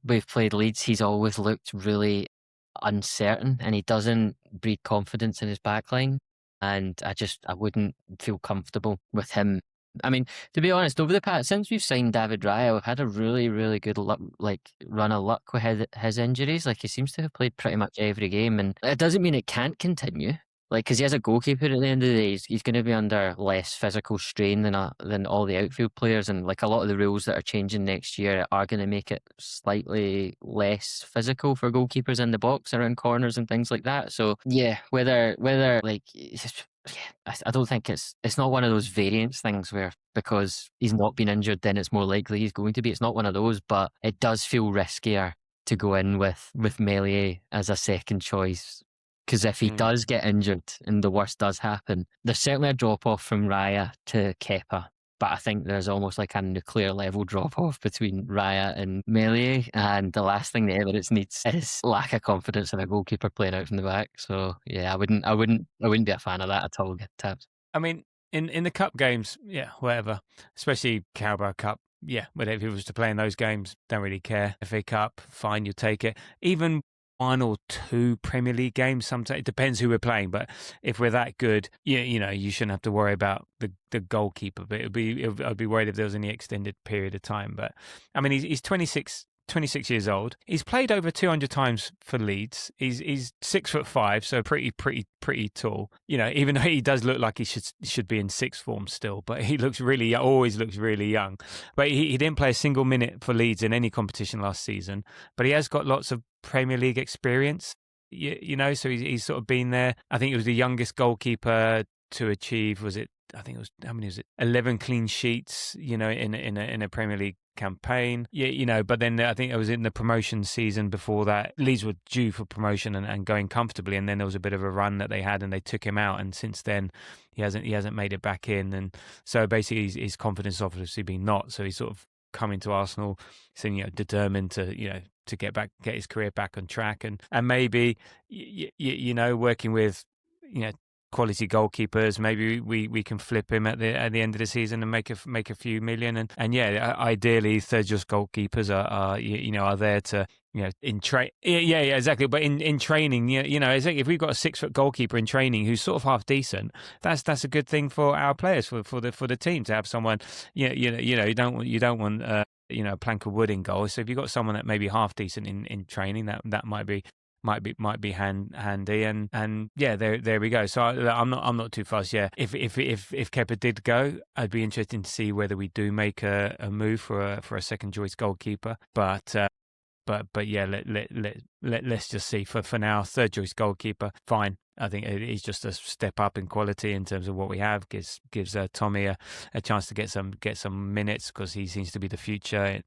we've played Leeds, he's always looked really uncertain, and he doesn't breed confidence in his backline. And I wouldn't feel comfortable with him. I mean, to be honest, over the past, since we've signed David Raya, we've had a really, really good run of luck with his injuries. Like, he seems to have played pretty much every game, and it doesn't mean it can't continue. Like, because he has a goalkeeper at the end of the day, he's going to be under less physical strain than all the outfield players, and like a lot of the rules that are changing next year are going to make it slightly less physical for goalkeepers in the box around corners and things like that. So yeah, whether like, I don't think it's not one of those variance things where because he's not been injured, then it's more likely he's going to be. It's not one of those, but it does feel riskier to go in with Meslier as a second choice. Because if he does get injured and the worst does happen, there's certainly a drop-off from Raya to Kepa. But I think there's almost like a nuclear level drop-off between Raya and Meslier. And the last thing the Emirates needs is lack of confidence in a goalkeeper playing out from the back. So yeah, I wouldn't be a fan of that at all, Tabs. I mean, in the cup games, yeah, whatever. Especially Carabao Cup. Yeah, whatever. If he was to play in those games, don't really care. FA Cup, fine, you'll take it. Even 1 or 2 Premier League games. Sometimes it depends who we're playing, but if we're that good, you shouldn't have to worry about the goalkeeper. But I'd be worried if there was any extended period of time. But I mean, he's 26 years old. He's played over 200 times for Leeds. He's 6'5", so pretty tall. Even though he does look like he should be in sixth form still, but he always looks really young. But he didn't play a single minute for Leeds in any competition last season. But he has got lots of Premier League experience. So he's sort of been there. I think he was the youngest goalkeeper to achieve. I think it was, how many was it? 11 clean sheets. In a Premier League campaign. But then I think it was in the promotion season before that. Leeds were due for promotion and going comfortably, and then there was a bit of a run that they had, and they took him out. And since then, he hasn't made it back in. And so basically, his confidence obviously been not. So he's sort of coming to Arsenal, saying determined to get his career back on track, and maybe working with quality goalkeepers, maybe we can flip him at the end of the season and make a few million, and yeah, ideally third choice goalkeepers are there to in train. Yeah, exactly. But in training, it's like if we've got a 6-foot goalkeeper in training who's sort of half decent, that's a good thing for our players, for the team to have someone. You don't want a plank of wood in goal. So if you've got someone that may be half decent in training, that might be handy, and yeah, there we go. So I'm not too fussed. Yeah, if Kepa did go, I'd be interested to see whether we do make a move for a second choice goalkeeper. But yeah, let's just see. For now, third choice goalkeeper, fine. I think he's just a step up in quality in terms of what we have. Gives Tommy a chance to get some minutes, because he seems to be the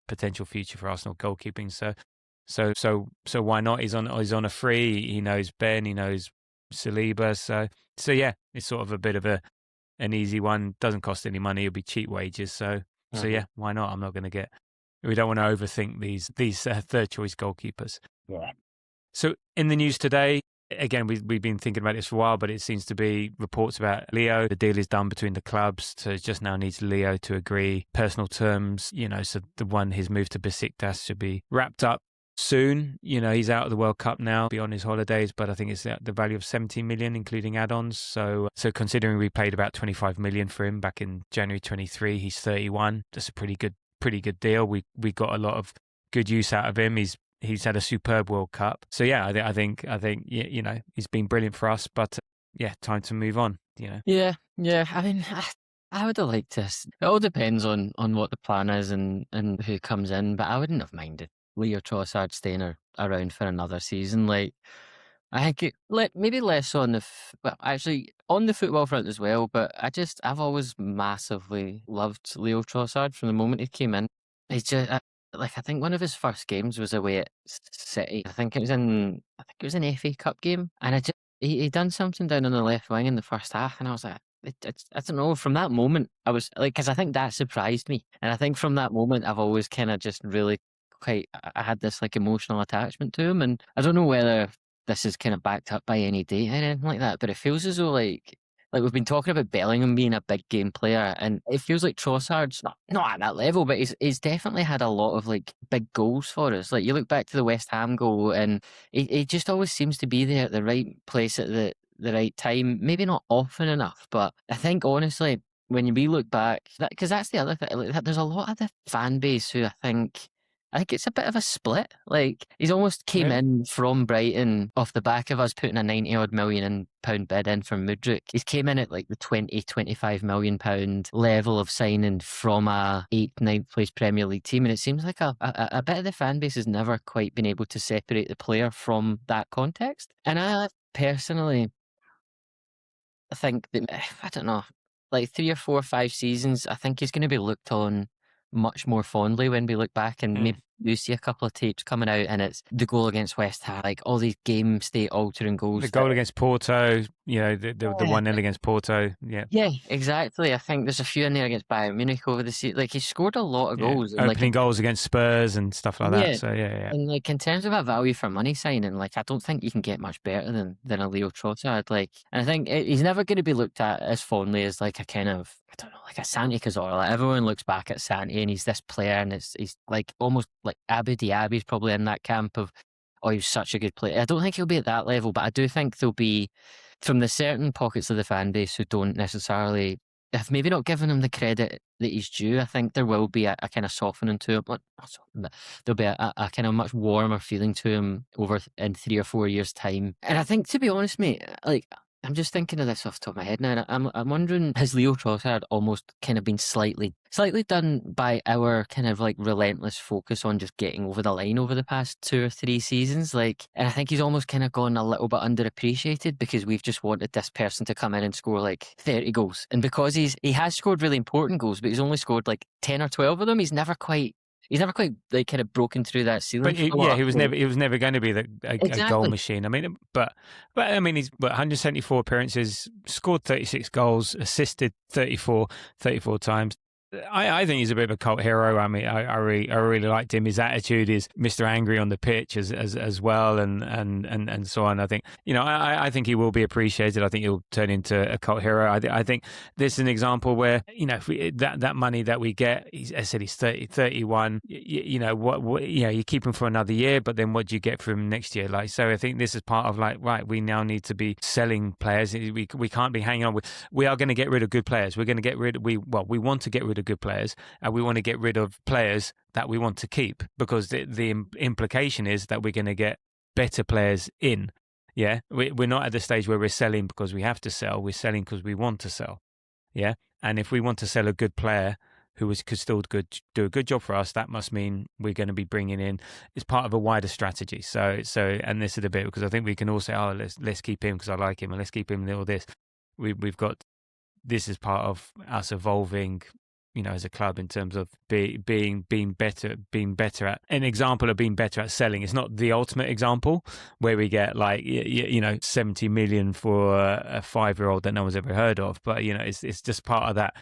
potential future for Arsenal goalkeeping. So why not? He's on a free. He knows Ben. He knows Saliba. So yeah, it's sort of a bit of an easy one. Doesn't cost any money. It'll be cheap wages. So yeah, why not? I'm not going to get. We don't want to overthink these third choice goalkeepers. Yeah. So in the news today, again, we've been thinking about this for a while, but it seems to be reports about Leo. The deal is done between the clubs, so it just now needs Leo to agree personal terms. So his move to Besiktas should be wrapped up soon. He's out of the World Cup now, be on his holidays, but I think it's the value of 17 million, including add-ons. So considering we paid about 25 million for him back in January 23, he's 31. That's a pretty good deal. We got a lot of good use out of him. He's had a superb World Cup. So yeah, I think he's been brilliant for us. But time to move on. Yeah. I mean, I would have liked to. It all depends on what the plan is and who comes in, but I wouldn't have minded Leo Trossard staying around for another season. Like, I think maybe less on well, actually on the football front as well. But I've always massively loved Leo Trossard from the moment he came in. He's just like, I think one of his first games was away at City. I think it was an FA Cup game, and he done something down on the left wing in the first half, and I was like, I don't know. From that moment, I was like, because I think that surprised me, and I think from that moment, I've always kind of just really I had this like emotional attachment to him, and I don't know whether this is kind of backed up by any data or anything like that, but it feels as though like we've been talking about Bellingham being a big game player, and it feels like Trossard's not at that level, but he's definitely had a lot of like big goals for us. Like, you look back to the West Ham goal, and he just always seems to be there at the right place at the right time. Maybe not often enough, but I think honestly, when we look back, because that's the other thing. Like, there's a lot of the fan base who I think it's a bit of a split. Like, he's almost came in from Brighton off the back of us putting a 90-odd million pound bid in for Mudryk. He's came in at like the 20-25 million pound level of signing from a 8th, 9th place Premier League team, and it seems like a bit of the fan base has never quite been able to separate the player from that context. And I personally think that, I don't know, like 3 or 4 or 5 seasons, I think he's going to be looked on much more fondly when we look back, and maybe you see a couple of tapes coming out, and it's the goal against West Ham, like all these game state altering goals. The goal against Porto, the 1-0 against Porto. Yeah, exactly. I think there's a few in there against Bayern Munich over the season. Like, he scored a lot of goals. Opening goals against Spurs and stuff like that. So And like, in terms of a value for money signing, like, I don't think you can get much better than a Leo Trossard. Like, and I think he's never going to be looked at as fondly as like a kind of, I don't know, like a Santi Cazorla. Like, everyone looks back at Santi and he's this player, and he's like almost like Abu Diaby's probably in that camp of, oh, he's such a good player. I don't think he'll be at that level, but I do think there'll be, from the certain pockets of the fan base who don't necessarily, have maybe not given him the credit that he's due, I think there will be a kind of softening to him. Not softening, but there'll be a kind of much warmer feeling to him over in 3 or 4 years' time. And I think, to be honest, mate, like, I'm just thinking of this off the top of my head now, and I'm wondering, has Leo Trossard almost kind of been slightly done by our kind of like relentless focus on just getting over the line over the past 2 or 3 seasons? Like, and I think he's almost kind of gone a little bit underappreciated because we've just wanted this person to come in and score like 30 goals. And because he has scored really important goals, but he's only scored like 10 or 12 of them, he's never quite like kind of broken through that ceiling. But he was never going to be a goal machine. I mean, but I mean, he's 174 appearances, scored 36 goals, assisted 34 times. I think he's a bit of a cult hero. I mean, I really liked him. His attitude is Mr. Angry on the pitch as well, and so on. I think, I think he will be appreciated. I think he'll turn into a cult hero. I think this is an example where, if that money that we get, I said he's 31. You keep him for another year, but then what do you get from him next year? Like, so I think this is part of like, right, we now need to be selling players. We can't be hanging on. We are going to get rid of good players. We're going to get rid. We want to get rid of good players, and we want to get rid of players that we want to keep, because the implication is that we're going to get better players in. Yeah, we're not at the stage where we're selling because we have to sell. We're selling because we want to sell. Yeah, and if we want to sell a good player who could still do a good job for us, that must mean we're going to be bringing in, it's part of a wider strategy. So and this is the bit, because I think we can all say, oh, let's keep him because I like him, and let's keep him and all this. We've got, this is part of us evolving, as a club, in terms of being better at, an example of being better at selling. It's not the ultimate example where we get like 70 million for a 5-year-old that no one's ever heard of, but it's just part of that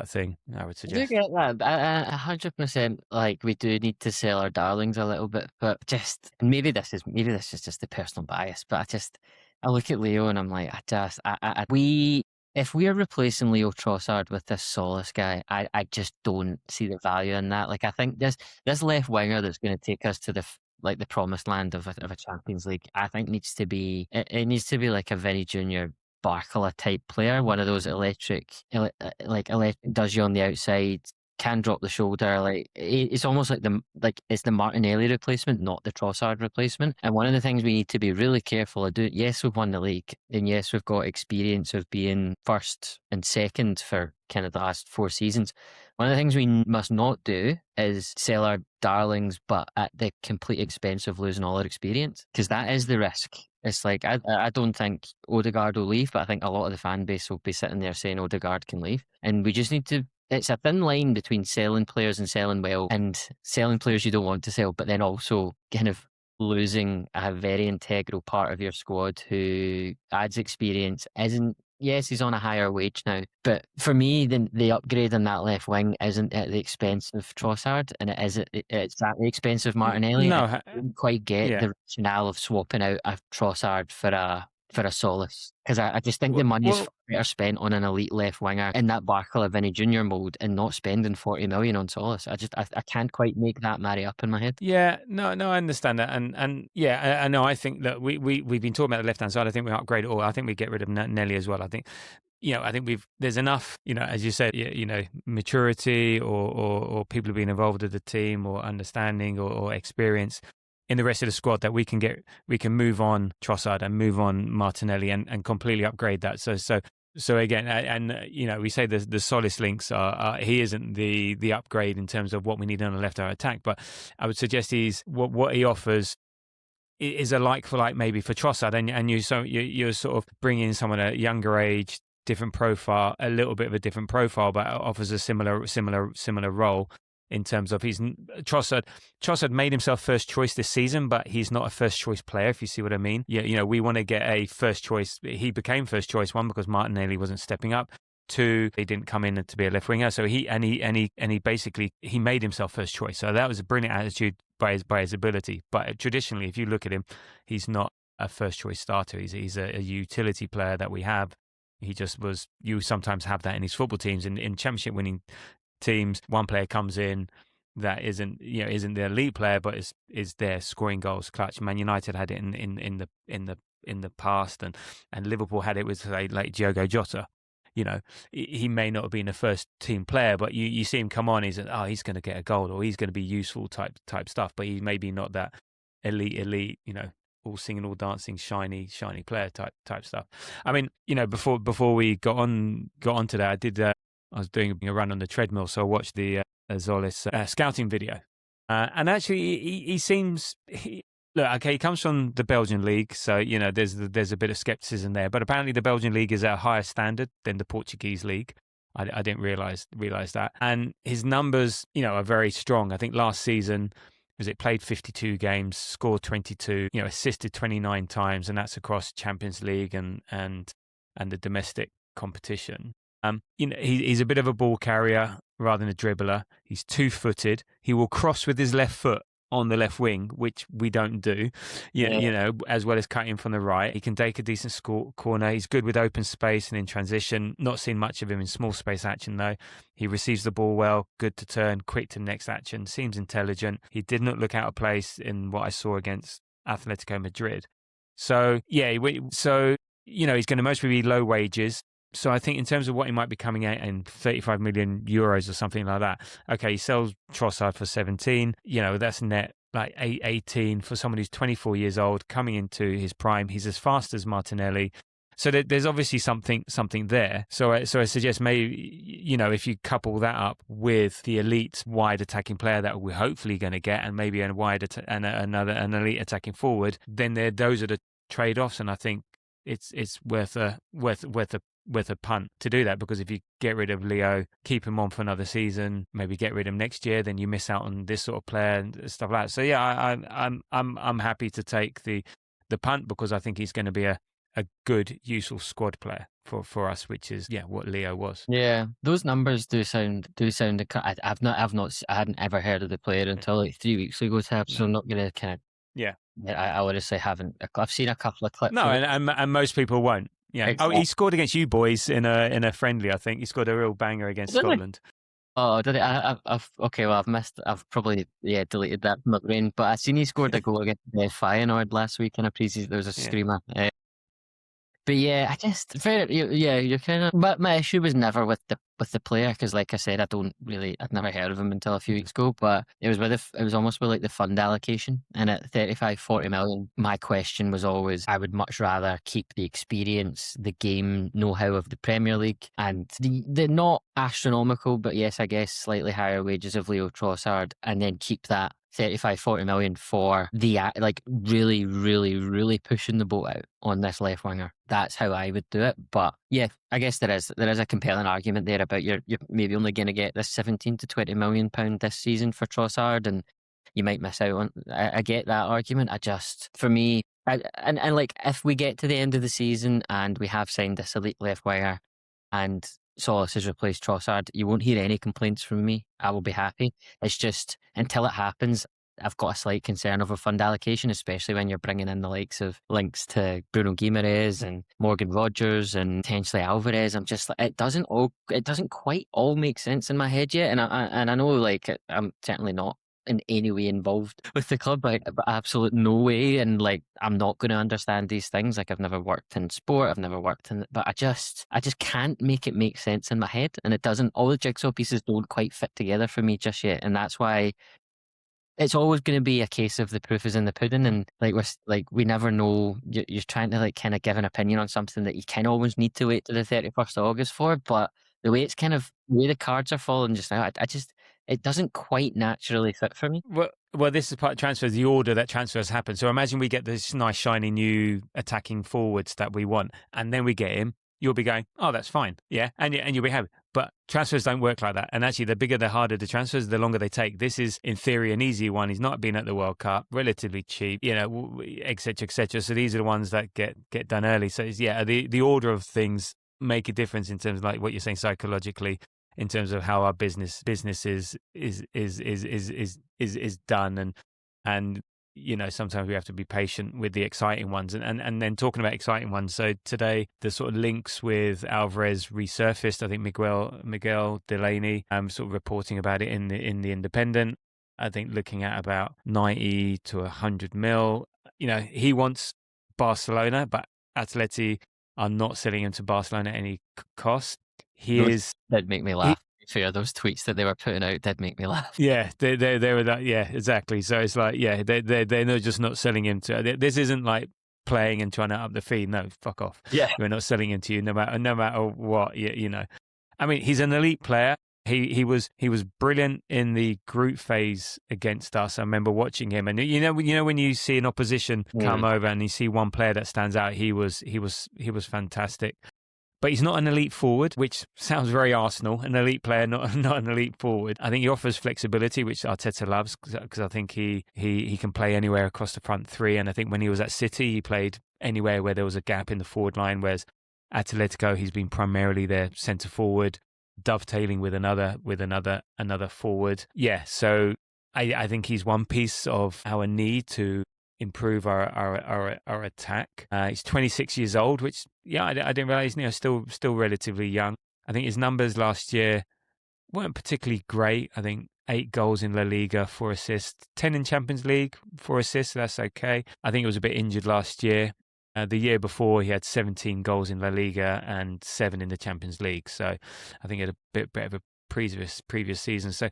thing, I would suggest. I do get that 100%. Like, we do need to sell our darlings a little bit, but just, maybe this is just the personal bias, but I look at Leo and I'm like, if we are replacing Leo Trossard with this Solace guy, I just don't see the value in that. Like, I think this left winger that's going to take us to the promised land of a Champions League, I think needs to be like a Vinny Junior Barcola type player, one of those electric does you on the outside, can drop the shoulder. Like it's almost like it's the Martinelli replacement, not the Trossard replacement. And one of the things we need to be really careful of doing. Yes, we've won the league, and yes, we've got experience of being first and second for kind of the last 4 seasons. One of the things we must not do is sell our darlings, but at the complete expense of losing all our experience, because that is the risk. It's like, I don't think Odegaard will leave, but I think a lot of the fan base will be sitting there saying Odegaard can leave. And we just need to, it's a thin line between selling players and selling well, and selling players you don't want to sell, but then also kind of losing a very integral part of your squad who adds experience, yes, he's on a higher wage now, but for me, the upgrade on that left wing isn't at the expense of Trossard, and it's at the expense of Martinelli. No, I don't quite get the rationale of swapping out a Trossard for a Solace, because I just think the money's better spent on an elite left winger in that Barcola Vinny Junior mould, and not spending 40 million on Solace. I can't quite make that marry up in my head. Yeah, no, I understand that, and yeah, I know. I think that we've been talking about the left hand side. I think we upgrade it all. I think we get rid of Nelly as well. I think, I think there's enough, as you said, maturity or people being involved with the team, or understanding or experience in the rest of the squad, that we can move on Trossard and move on Martinelli and completely upgrade that. So again, and we say the Solis links are he isn't the upgrade in terms of what we need on a left eye attack, but I would suggest he's what he offers is a like for like maybe for Trossard, and you're sort of bringing in someone at a younger age, different profile, a little bit of a different profile, but offers a similar role. In terms of Trossard made himself first choice this season, but he's not a first choice player, if you see what I mean. Yeah, we want to get a first choice. He became first choice, one, because Martinelli wasn't stepping up. 2, he didn't come in to be a left winger. So he basically made himself first choice. So that was a brilliant attitude by his ability. But traditionally, if you look at him, he's not a first choice starter. He's a utility player that we have. He just was. You sometimes have that in his football teams, in championship winning teams. One player comes in that isn't the elite player, but is there scoring goals, clutch. Man United had it in the past, and Liverpool had it with, say, like Diogo Jota. He may not have been a first team player, but you see him come on, he's going to get a goal, or he's going to be useful type stuff, but he maybe not that elite, all singing, all dancing, shiny player type stuff. I mean, before we got on to that, I was doing a run on the treadmill, so I watched the Solis scouting video. And actually, he seems... He comes from the Belgian league, so, there's a bit of scepticism there. But apparently the Belgian league is at a higher standard than the Portuguese league. I didn't realise that. And his numbers, are very strong. I think last season, played 52 games, scored 22, assisted 29 times, and that's across Champions League and the domestic competition. He's a bit of a ball carrier rather than a dribbler. He's 2-footed. He will cross with his left foot on the left wing, which we don't do, as well as cutting from the right. He can take a decent corner. He's good with open space and in transition. Not seen much of him in small space action, though. He receives the ball well, good to turn, quick to the next action, seems intelligent. He did not look out of place in what I saw against Atletico Madrid. So, he's going to mostly be low wages. So I think in terms of what he might be coming out in 35 million euros or something like that. Okay, he sells Trossard for 17. That's net like 18 for someone who's 24 years old, coming into his prime. He's as fast as Martinelli. So there's obviously something there. So I suggest maybe, if you couple that up with the elite wide attacking player that we're hopefully going to get, and maybe an elite attacking forward, then those are the trade-offs. And I think it's worth a punt to do that, because if you get rid of Leo, keep him on for another season, maybe get rid of him next year, then you miss out on this sort of player and stuff like that. So yeah, I'm happy to take the punt, because I think he's going to be a good, useful squad player for us, which is what Leo was. Yeah, those numbers do sound. I hadn't ever heard of the player until like 3 weeks ago, so I'm not going to kind of. Yeah, I honestly haven't. I've seen a couple of clips. No, and most people won't. Yeah. Exactly. Oh, he scored against you boys in a friendly. I think he scored a real banger against Scotland. Oh, did he? I've missed. I've probably deleted that from my brain. But I seen he scored a goal against Feyenoord last week in a pre-season. There was a screamer. But yeah, you're kind of. But my issue was never with the player, because like I said, I'd never heard of him until a few weeks ago. But it was it was almost with like the fund allocation, and at 35, 40 million, my question was always, I would much rather keep the experience, the game know-how of the Premier League, and the not astronomical, but yes, I guess slightly higher wages of Leo Trossard, and then keep that 35, 40 million for the like really, really, really pushing the boat out on this left winger. That's how I would do it. But yeah, I guess there is a compelling argument there about you're maybe only going to get this 17 to 20 million pound this season for Trossard, and you might miss out on. I get that argument. For me, and like if we get to the end of the season and we have signed this elite left winger, and Solis has replaced Trossard, you won't hear any complaints from me. I will be happy. It's just until it happens, I've got a slight concern over fund allocation, especially when you're bringing in the likes of links to Bruno Guimaraes and Morgan Rogers and potentially Alvarez. I'm just like, it doesn't quite all make sense in my head yet. And I know, like, I'm certainly not in any way involved with the club, but absolute no way. And like, I'm not going to understand these things. Like, I've never worked in sport, but I just can't make it make sense in my head. And it doesn't, all the jigsaw pieces don't quite fit together for me just yet. And that's why it's always going to be a case of the proof is in the pudding. And like, we never know. You're trying to like kind of give an opinion on something that you kind of always need to wait to the 31st of August for. But the way the way the cards are falling just now, it doesn't quite naturally fit for me. Well, this is part of transfers, the order that transfers happen. So imagine we get this nice, shiny new attacking forwards that we want, and then we get him. You'll be going, oh, that's fine. Yeah. And you'll be happy. But transfers don't work like that. And actually, the bigger, the harder the transfers, the longer they take. This is, in theory, an easy one. He's not been at the World Cup, relatively cheap, et cetera, et cetera. So these are the ones that get done early. So, the order of things make a difference in terms of like what you're saying psychologically, in terms of how our business is done. And sometimes we have to be patient with the exciting ones. And then talking about exciting ones, so today the sort of links with Alvarez resurfaced. I think Miguel Delaney sort of reporting about it in the Independent. I think looking at about 90 to 100 mil. He wants Barcelona, but Atleti are not selling him to Barcelona at any cost. That'd make me laugh. Those tweets that they were putting out did make me laugh. Yeah, they were that. Yeah, exactly. So it's like, yeah, they're just not selling him to. This isn't like playing and trying to up the fee. No, fuck off. Yeah, we're not selling him to you, no matter what. I mean, he's an elite player. He was brilliant in the group phase against us. I remember watching him, and when you see an opposition come over and you see one player that stands out, he was fantastic. But he's not an elite forward, which sounds very Arsenal. An elite player, not an elite forward. I think he offers flexibility, which Arteta loves, because I think he can play anywhere across the front three. And I think when he was at City, he played anywhere where there was a gap in the forward line. Whereas at Atletico, he's been primarily their centre forward, dovetailing with another forward. Yeah, so I think he's one piece of our need to improve our attack. He's 26 years old, which I didn't realize. Still relatively young. I think his numbers last year weren't particularly great. I think 8 goals in La Liga, 4 assists, 10 in Champions League, 4 assists. That's okay. I think he was a bit injured last year. The year before, he had 17 goals in La Liga and 7 in the Champions League. So I think he had a bit of a previous season. So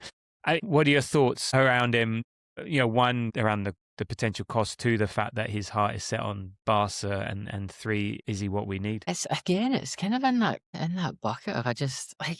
what are your thoughts around him? One, around the potential cost, to the fact that his heart is set on Barca, and 3, is he what we need? It's kind of in that bucket of,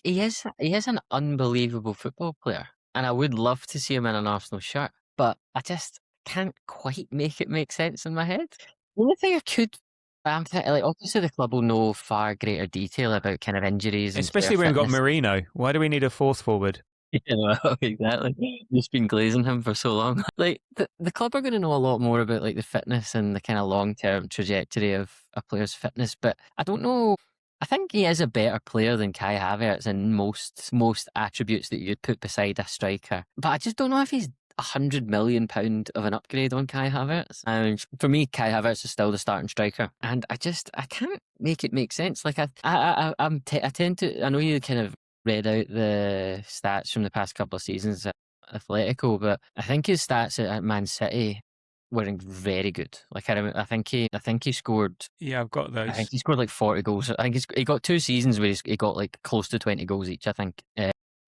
he is an unbelievable football player, and I would love to see him in an Arsenal shirt, but I just can't quite make it make sense in my head. The only thing I could, I'm thinking, like, obviously the club will know far greater detail about kind of injuries, especially when we've got Marino. Why do we need a 4th forward? Yeah, exactly. Just been glazing him for so long. Like, the club are going to know a lot more about like the fitness and the kind of long-term trajectory of a player's fitness, but I don't know. I think he is a better player than Kai Havertz in most attributes that you'd put beside a striker. But I just don't know if he's £100 million of an upgrade on Kai Havertz. And for me, Kai Havertz is still the starting striker, and I can't make it make sense. Like, I tend to. I know you kind of read out the stats from the past couple of seasons at Atletico, but I think his stats at Man City were very good. Like I think he scored. Yeah, I've got those. I think he scored like 40 goals. I think he got 2 seasons where he got like close to 20 goals each, I think.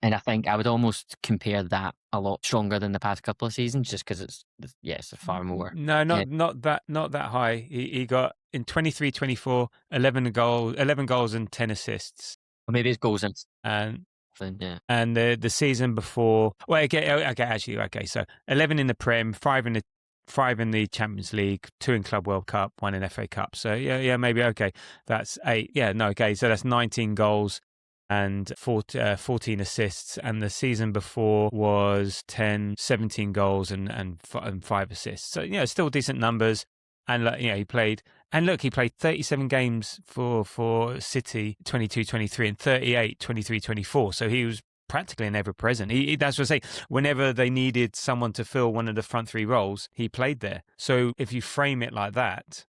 And I think I would almost compare that a lot stronger than the past couple of seasons, just because it's far more. No, not that high. He got in 23-24, 11 goals and 10 assists. Or maybe it's goals and yeah. And the season before, so 11 in the Prem, 5 in the Champions League, 2 in Club World Cup, 1 in FA Cup. So maybe that's 8. So that's 19 goals and 14 assists, and the season before was 17 goals and 5 assists. So still decent numbers. And he played 37 games for City 22-23 and 38 23-24. So he was practically an ever present. That's what I say. Whenever they needed someone to fill one of the front 3 roles, he played there. So if you frame it like that,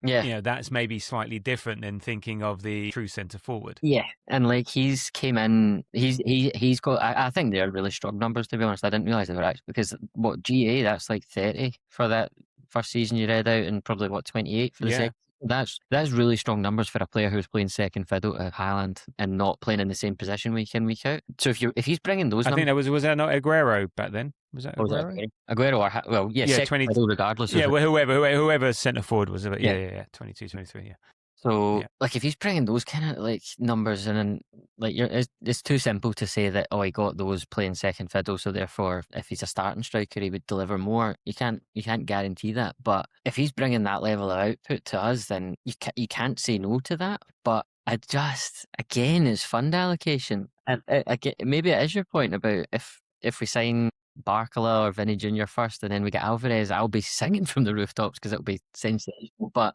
that's maybe slightly different than thinking of the true centre forward. Yeah, and like he's came in, he's got. I think they're really strong numbers, to be honest. I didn't realise they were actually, because GA, that's like 30 for that first season you read out, and probably 28 for the second. That's really strong numbers for a player who's playing second fiddle to Haaland and not playing in the same position week in, week out. So if he's bringing those, I think that was that not Aguero back then? Was that Aguero? Aguero, second fiddle regardless. Whoever centre forward was it? 22, 23. Yeah. So, like, if he's bringing those kind of like numbers in, and like, it's too simple to say that he got those playing second fiddle, so therefore, if he's a starting striker, he would deliver more. You can't guarantee that, but if he's bringing that level of output to us, then you can't say no to that. But again, it's fund allocation, and again, maybe it is your point about if we sign Barcola or Vinny Jr. first, and then we get Alvarez, I'll be singing from the rooftops because it'll be sensational. But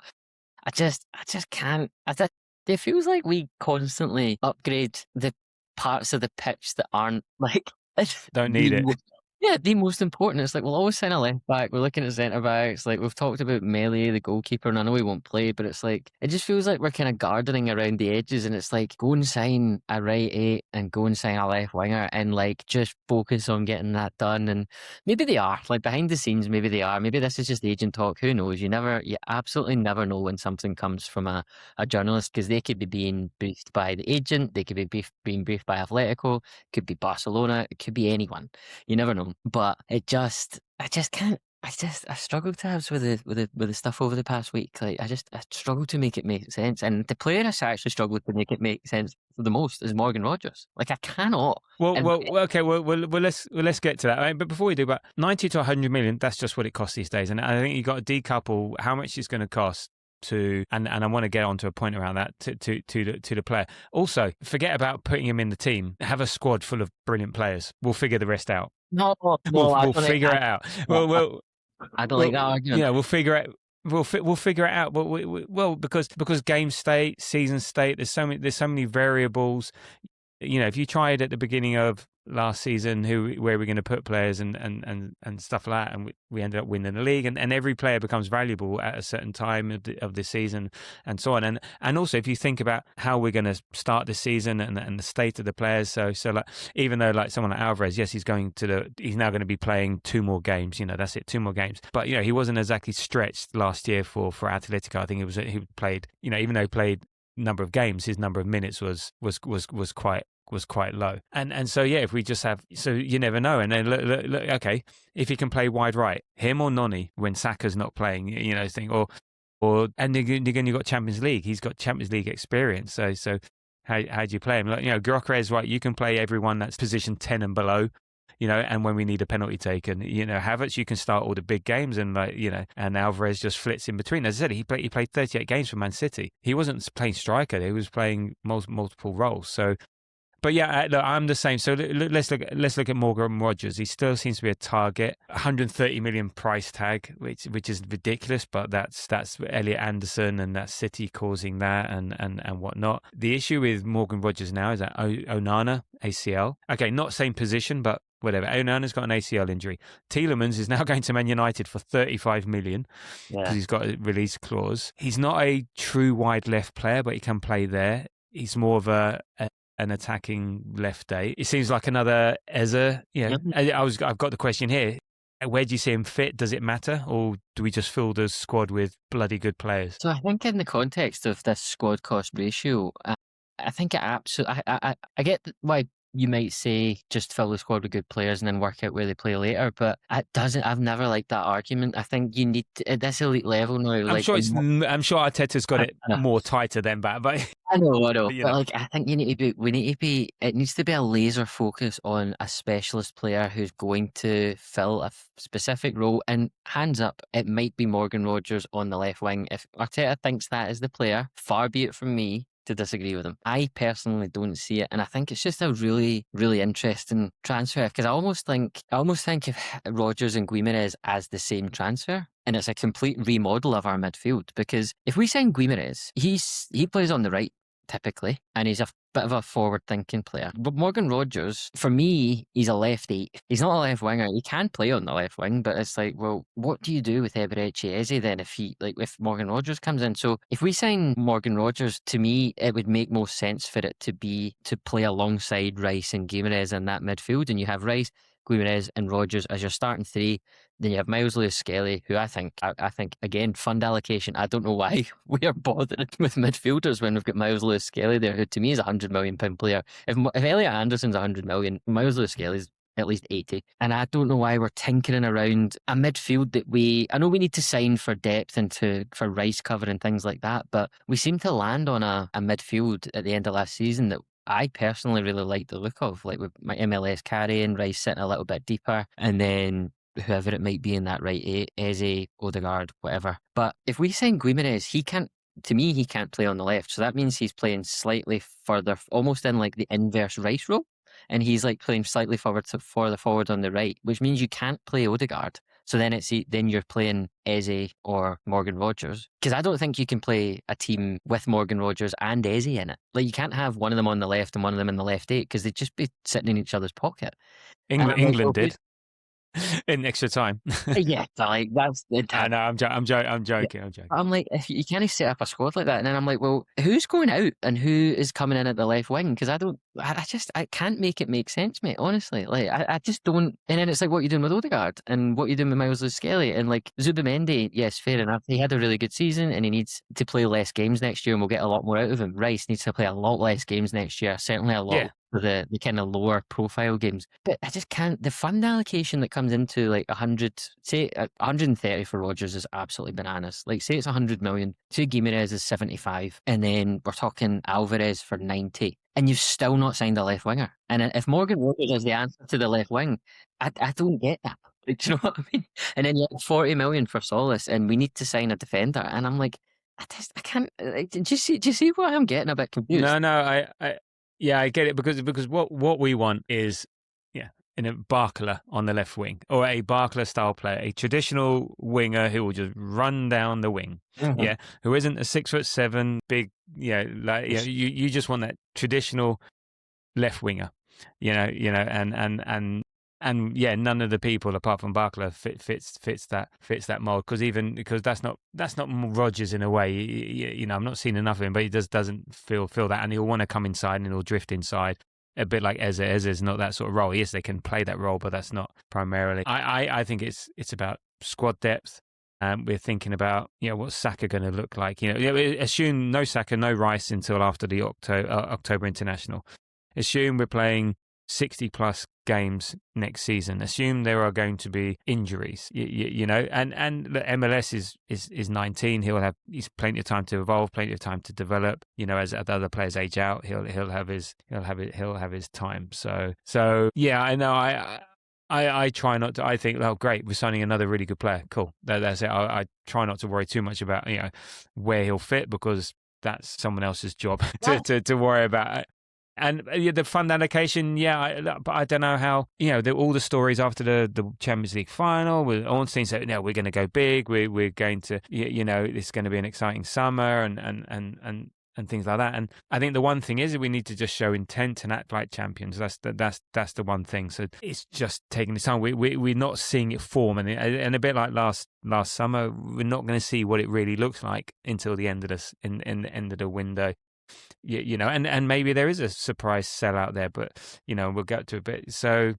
I just can't. It feels like we constantly upgrade the parts of the pitch that aren't like don't need it. Yeah, the most important. It's like we'll always sign a left back. We're looking at centre backs. Like we've talked about Melee, the goalkeeper, and I know he won't play, but it's like it just feels like we're kind of gardening around the edges, and it's like go and sign a right 8 and go and sign a left winger, and like just focus on getting that done. And maybe they are, like behind the scenes, maybe they are. Maybe this is just agent talk. Who knows? You absolutely never know when something comes from a journalist, because they could be being briefed by the agent, they could be being briefed by Atletico, it could be Barcelona, it could be anyone. You never know. But I just can't. I struggle to have with the stuff over the past week. Like I struggle to make it make sense. And the player I actually struggled to make it make sense the most is Morgan Rogers. Like I cannot. Okay. Let's get to that. I mean, but before we do, but 90 to 100 million, that's just what it costs these days. And I think you got to decouple how much it's going to cost to, and I want to get onto a point around that to the player. Also, forget about putting him in the team. Have a squad full of brilliant players. We'll figure the rest out. No, we'll figure it out. I don't like that argument. Yeah, we'll figure it. We'll figure it out. Well, because game state, season state, there's so many variables. If you tried at the beginning of last season where we're going to put players and stuff like that, and we ended up winning the league, and every player becomes valuable at a certain time of the season and so on, and also if you think about how we're going to start the season and the state of the players, so like even though like someone like Alvarez, yes, he's now going to be playing 2 more games, that's it, 2 more games, but he wasn't exactly stretched last year for Atletico. I think he played, even though he played number of games, his number of minutes was quite low, and so if we just have, so you never know. And then look, okay, if he can play wide right, him or Noni when Saka's not playing, and again you've got Champions League, he's got Champions League experience, so how do you play him? Like, Gyökeres, right, you can play everyone that's position 10 and below, and when we need a penalty taken, Havertz, you can start all the big games, and and Alvarez just flits in between. As I said, he played 38 games for Man City. He wasn't playing striker; he was playing multiple roles. So, but look, I'm the same. So let's look at Morgan Rogers. He still seems to be a target. 130 million price tag, which is ridiculous. But that's Elliot Anderson, and that's City causing that and whatnot. The issue with Morgan Rogers now is that Onana ACL. Okay, not same position, but whatever. Onana's got an ACL injury. Tielemans is now going to Man United for 35 million because he's got a release clause. He's not a true wide left player, but he can play there. He's more of an attacking left day. It seems like another Eze. I've got the question here. Where do you see him fit? Does it matter, or do we just fill the squad with bloody good players? So I think in the context of this squad cost ratio, I think it absolutely. I get why you might say just fill the squad with good players and then work out where they play later, but it doesn't. I've never liked that argument. I think you need to, at this elite level now. I'm sure Arteta's got it more tighter than that, but I know. But like, I think we need to be. It needs to be a laser focus on a specialist player who's going to fill a specific role. And hands up, it might be Morgan Rogers on the left wing. If Arteta thinks that is the player, far be it from me to disagree with him. I personally don't see it, and I think it's just a really, really interesting transfer because I almost think of Rodgers and Guimaraes as the same transfer, and it's a complete remodel of our midfield. Because if we sign Guimaraes, he plays on the right typically, and he's a bit of a forward-thinking player. But Morgan Rogers, for me, he's a left 8. He's not a left winger. He can play on the left wing, but it's like, well, what do you do with Eberechi Eze then if Morgan Rogers comes in? So if we sign Morgan Rogers, to me, it would make most sense for it to play alongside Rice and Guimaraes in that midfield, and you have Rice, Guimaraes and Rogers as your starting 3. Then you have Miles Lewis-Skelly, who I think again, fund allocation. I don't know why we are bothered with midfielders when we've got Miles Lewis-Skelly there, who to me is a £100 million player. If Elliot Anderson's 100 million, Miles Lewis-Skelly's at least 80. And I don't know why we're tinkering around a midfield that I know we need to sign for depth and for Rice cover and things like that, but we seem to land on a midfield at the end of last season that I personally really like the look of, like with my MLS carrying, Rice sitting a little bit deeper, and then whoever it might be in that right 8, Eze, Odegaard, whatever. But if we sign Guimaraes, he can't play on the left. So that means he's playing slightly further, almost in like the inverse Rice role. And he's like playing slightly further forward on the right, which means you can't play Odegaard. So then you're playing Eze or Morgan Rogers. Because I don't think you can play a team with Morgan Rogers and Eze in it. Like, you can't have one of them on the left and one of them in the left 8 because they'd just be sitting in each other's pocket. England did. In extra time. Yeah, like that's the time. I know, I'm joking. I'm like, if you can't set up a squad like that, and then I'm like, well, who's going out and who is coming in at the left wing? Because I can't make it make sense, mate. Honestly, like I just don't. And then it's like, what you doing with Odegaard and what you doing with Miles Lewis-Skelly and like Zubimendi? Yes, fair enough. He had a really good season and he needs to play less games next year, and we'll get a lot more out of him. Rice needs to play a lot less games next year. Certainly a lot. Yeah. For the kind of lower profile games. But I just can't, the fund allocation that comes into like 130 for Rodgers is absolutely bananas. Like, say it's 100 million, say Guimaraes is 75, and then we're talking Alvarez for 90, and you've still not signed a left winger. And if Morgan Rogers is the answer to the left wing, I don't get that. Do you know what I mean? And then you have 40 million for Solis, and we need to sign a defender. And I'm like, I can't, do you see what I'm getting? A bit confused. No, Yeah, I get it because what we want is in a Barkla on the left wing, or a Barkla style player, a traditional winger who will just run down the wing. Mm-hmm. Who isn't a 6'7" big. You just want that traditional left winger. And none of the people apart from Barkla fits that mold because that's not Rodgers in a way. I'm not seeing enough of him, but he doesn't feel that, and he'll want to come inside and he'll drift inside a bit like Eze. Eze is not that sort of role. Yes, they can play that role, but that's not primarily. I think it's about squad depth. We're thinking about what's Saka going to look like. Assume no Saka, no Rice until after the October international. Assume we're playing 60 plus games next season. Assume there are going to be injuries, and the MLS is 19. He's plenty of time to evolve, plenty of time to develop. As the other players age out, he'll have his time. So yeah, I know. I try not to. I think, oh great, we're signing another really good player. Cool, that's it. I try not to worry too much about where he'll fit, because that's someone else's job to worry about. And the fund allocation, but I don't know how, all the stories after the Champions League final, with Ornstein said, no, we're going to go big, we're going to, it's going to be an exciting summer and things like that. And I think the one thing is that we need to just show intent and act like champions. That's the one thing. So it's just taking the time. We're not seeing it form, and a bit like last summer, we're not going to see what it really looks like until the end of in the end of the window. And maybe there is a surprise sell out there, but we'll get to a bit. So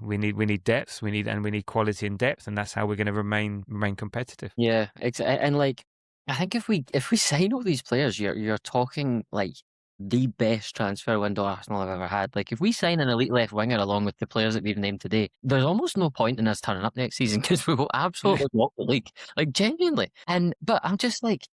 we need depth, we need quality and depth, and that's how we're going to remain competitive. Yeah, and like I think if we sign all these players, you're talking like the best transfer window Arsenal have ever had. Like if we sign an elite left winger along with the players that we've named today, there's almost no point in us turning up next season because we will absolutely walk the league, like genuinely. But I'm just like,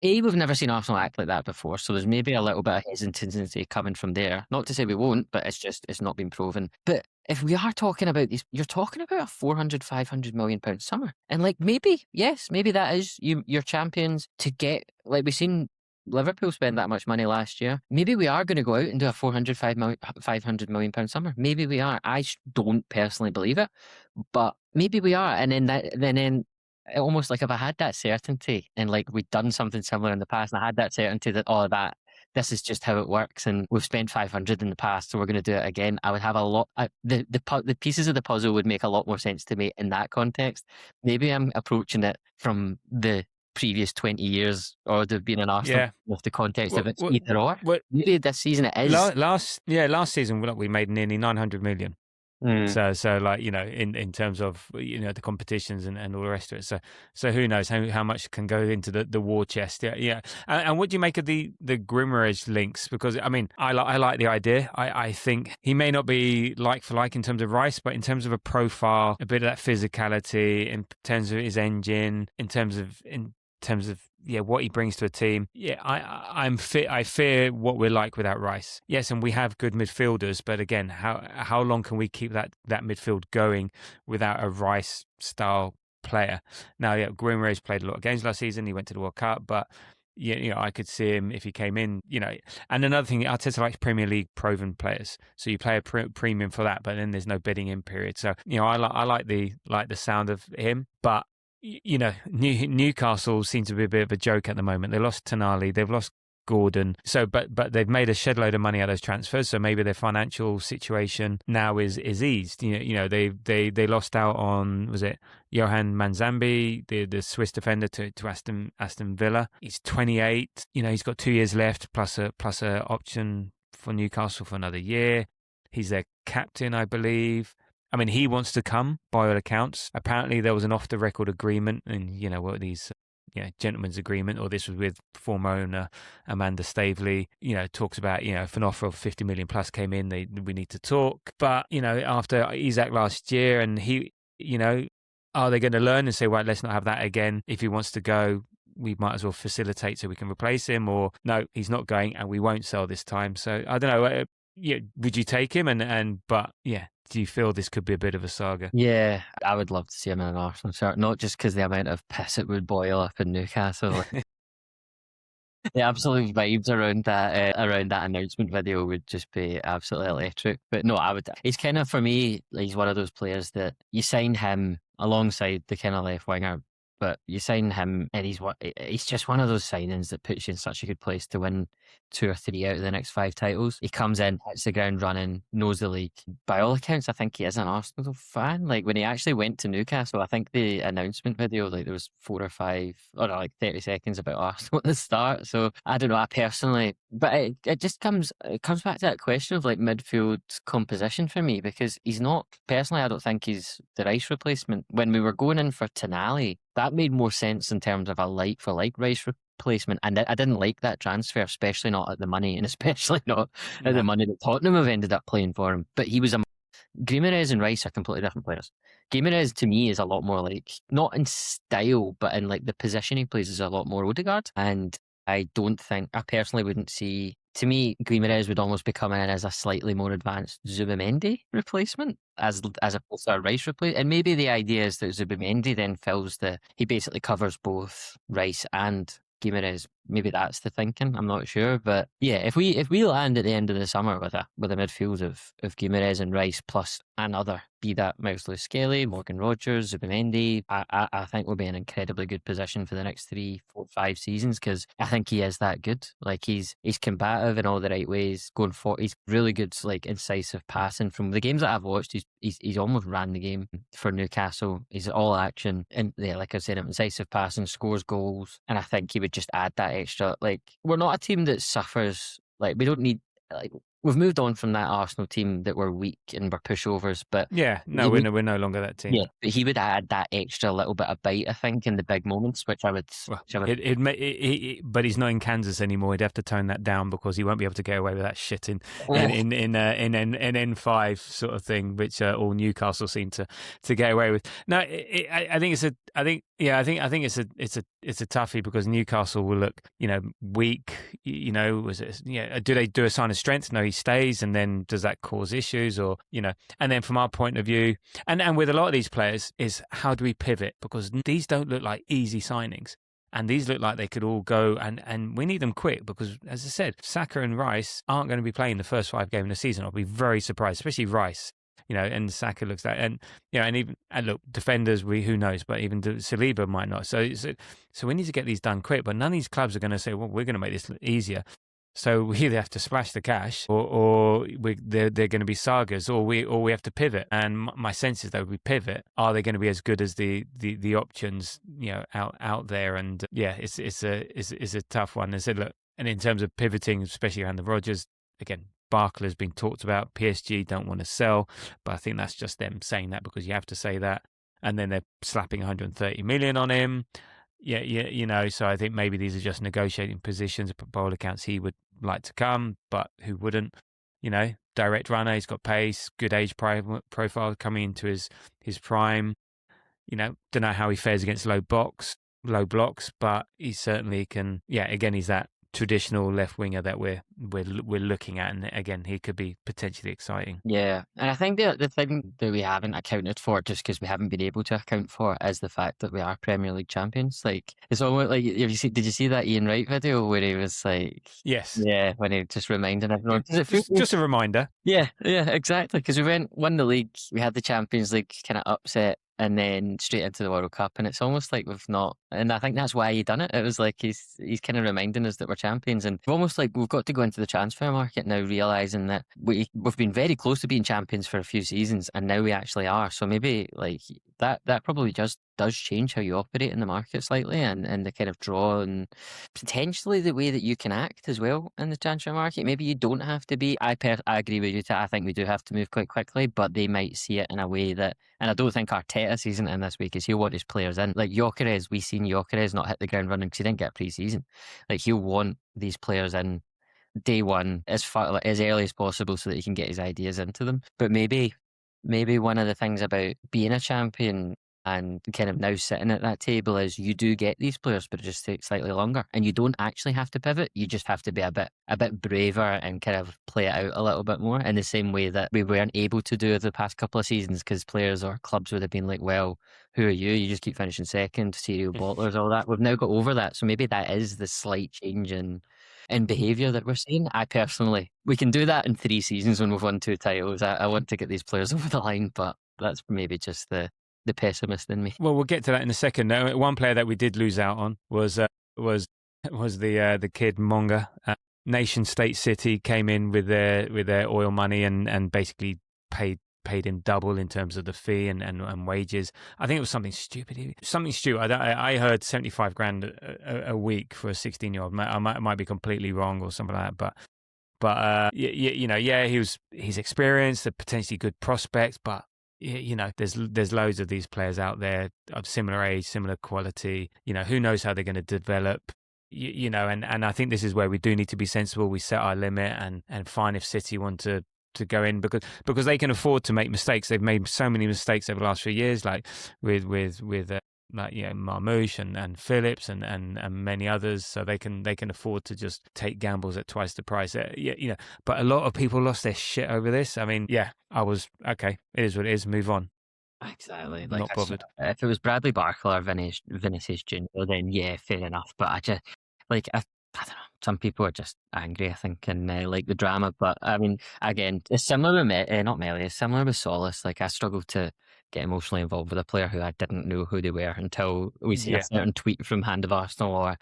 we've never seen Arsenal act like that before, so there's maybe a little bit of hesitancy coming from there. Not to say we won't, but it's not been proven. But if we are talking about these, you're talking about a 400, 500 million pound summer. And like maybe that is your champions to get, like we've seen Liverpool spend that much money last year. Maybe we are going to go out and do a 500 million pound summer. Maybe we are. I don't personally believe it, but maybe we are. And then almost like if I had that certainty and like we'd done something similar in the past and I had that certainty that this is just how it works and we've spent 500 in the past so we're going to do it again, I would have a lot, the pieces of the puzzle would make a lot more sense to me in that context. Maybe I'm approaching it from the previous 20 years or they've been an Arsenal with the context of it's either or. Maybe this season it is. Last season we made nearly 900 million. So like, you know, in terms of, you know, the competitions and all the rest of it. So who knows how much can go into the war chest. Yeah. And what do you make of the Rumours links? Because I mean, I like the idea. I think he may not be like for like in terms of Rice, but in terms of a profile, a bit of that physicality, in terms of his engine, in terms of what he brings to a team. I fear what we're like without Rice. Yes, and we have good midfielders, but again, how long can we keep that midfield going without a Rice style player? Now, Rumours played a lot of games last season. He went to the World Cup, but you know, I could see him if he came in, you know. And another thing, Arteta likes Premier League proven players, so you pay a premium for that, but then there's no bidding in period. So, you know, I like the sound of him, but you know, Newcastle seem to be a bit of a joke at the moment. They lost Tonali, they've lost Gordon, so but they've made a shed load of money out of those transfers. So maybe their financial situation now is eased. You know, they lost out on, was it Johan Manzambi, the Swiss defender to Aston Villa. He's 28. You know, he's got 2 years left plus a option for Newcastle for another year. He's their captain, I believe. I mean, he wants to come, by all accounts. Apparently, there was an off-the-record agreement, and you know what these, gentleman's agreement, or this was with former owner Amanda Staveley. You know, talks about, you know, if an offer of 50 million plus came in, we need to talk. But you know, after Isak last year, and he, you know, are they going to learn and say, right, let's not have that again? If he wants to go, we might as well facilitate so we can replace him, or no, he's not going, and we won't sell this time. So I don't know. Would you take him? But do you feel this could be a bit of a saga? Yeah, I would love to see him in an Arsenal shirt, not just because the amount of piss it would boil up in Newcastle. The absolute vibes around that announcement video would just be absolutely electric. But no, I would. He's kind of, for me, he's one of those players that you sign him alongside the kind of left winger. But you sign him, and he's just one of those signings that puts you in such a good place to win 2 or 3 out of the next 5 titles. He comes in, hits the ground running, knows the league. By all accounts, I think he is an Arsenal fan. Like when he actually went to Newcastle, I think the announcement video, like there was 4 or 5, or no, like 30 seconds about Arsenal at the start. So I don't know. I personally, but it just comes back to that question of like midfield composition for me, because he's not, personally, I don't think he's the Rice replacement. When we were going in for Tonali, that made more sense in terms of a like-for-like Rice replacement. And I didn't like that transfer, especially not at the money, and especially not at the money that Tottenham have ended up playing for him. But he was Guimaraes and Rice are completely different players. Guimaraes, to me, is a lot more like, not in style, but in like the position he plays is a lot more Odegaard. And I personally wouldn't see, to me, Guimaraes would almost be coming in as a slightly more advanced Zubimendi replacement as opposed to a Rice replacement. And maybe the idea is that Zubimendi then he basically covers both Rice and Guimaraes. Maybe that's the thinking. I'm not sure, but yeah, if we land at the end of the summer with a midfield of Guimaraes and Rice plus another, be that Mousely-Skelly, Morgan Rogers, Zubimendi, I think we'll be in an incredibly good position for the next 3, 4, 5 seasons, because I think he is that good. Like he's combative in all the right ways, going for, he's really good, like incisive passing. From the games that I've watched, he's almost ran the game for Newcastle. He's all action, and yeah, like I said, incisive passing, scores goals, and I think he would just add that extra. Like, we're not a team that suffers. Like, we don't need, like, we've moved on from that Arsenal team that were weak and were pushovers. But yeah, no, we're no longer that team. Yeah, but he would add that extra little bit of bite, I think, in the big moments, which I would. Well, but he's not in Kansas anymore. He'd have to tone that down because he won't be able to get away with that shit in N5 sort of thing, which all Newcastle seem to get away with. No, I think it's a toughie because Newcastle will look, weak. Do they do a sign of strength? No, he stays, and then does that cause issues, or And then from our point of view, and with a lot of these players, is how do we pivot? Because these don't look like easy signings. And these look like they could all go, and we need them quick because, as I said, Saka and Rice aren't going to be playing the first 5 games of the season. I'll be very surprised, especially Rice. And Saka looks like, and look, defenders, who knows, but even Saliba might not. So we need to get these done quick. But none of these clubs are going to say, well, we're going to make this easier. So we either have to splash the cash, or they're going to be sagas, or we have to pivot. And my sense is that if we pivot, are they going to be as good as the options out there? And it's a tough one. I said, look, and in terms of pivoting, especially around the Rodgers, again, Barkley has been talked about. PSG don't want to sell, but I think that's just them saying that because you have to say that, and then they're slapping 130 million on him. Yeah, so I think maybe these are just negotiating positions. By all accounts, he would like to come, but who wouldn't? Direct runner, he's got pace, good age profile coming into his prime. Don't know how he fares against low blocks, but he certainly can. Yeah, again, he's that traditional left winger that we're looking at, and again, he could be potentially exciting. Yeah, and I think the thing that we haven't accounted for, just because we haven't been able to account for, is the fact that we are Premier League champions. Like, it's almost like, did you see that Ian Wright video where he was like, yes, yeah, when he just reminding everyone, just a reminder. Yeah, exactly, because we won the league, we had the Champions League kind of upset, and then straight into the World Cup, and it's almost like we've not, and I think that's why he done it. It was like he's kind of reminding us that we're champions, and almost like we've got to go into the transfer market now realising that we've been very close to being champions for a few seasons, and now we actually are. So maybe like that probably just does change how you operate in the market slightly, and the kind of draw, and potentially the way that you can act as well in the transfer market. Maybe you don't have to be. I agree with you. I think we do have to move quite quickly, but they might see it in a way that, and I don't think Arteta sees it in this way because he'll want his players in. Like Gyökeres, we've seen Gyökeres not hit the ground running because he didn't get pre-season. Like, he'll want these players in day one as early as possible so that he can get his ideas into them. But maybe one of the things about being a champion and kind of now sitting at that table is you do get these players, but it just takes slightly longer, and you don't actually have to pivot. You just have to be a bit braver and kind of play it out a little bit more, in the same way that we weren't able to do the past couple of seasons because players or clubs would have been like, well, who are you? You just keep finishing second, serial bottlers, all that. We've now got over that, so maybe that is the slight change in behaviour that we're seeing. We can do that in 3 seasons when we've won 2 titles. I want to get these players over the line, but that's maybe just the pessimist in me. Well, we'll get to that in a second. Now, one player that we did lose out on was the kid Monga. Nation State City came in with their oil money and basically paid him double in terms of the fee and wages. I think it was something stupid. I heard 75 grand a week for a 16-year-old. I might be completely wrong or something like that, but he's experienced, a potentially good prospect, but there's loads of these players out there of similar age, similar quality. Who knows how they're going to develop. And I think this is where we do need to be sensible. We set our limit and fine if City want to go in because they can afford to make mistakes. They've made so many mistakes over the last few years, like with Marmoush and Phillips and many others. So they can afford to just take gambles at twice the price. But a lot of people lost their shit over this. I mean, I was okay. It is what it is. Move on. Exactly. Not bothered. If it was Bradley Barkley or Vinicius Junior, then yeah, fair enough. But I just I don't know. Some people are just angry, I think, and like the drama. But I mean, again, it's similar with not Melly. It's similar with Solis. Like, I struggle to get emotionally involved with a player who I didn't know who they were until we see a certain tweet from Hand of Arsenal or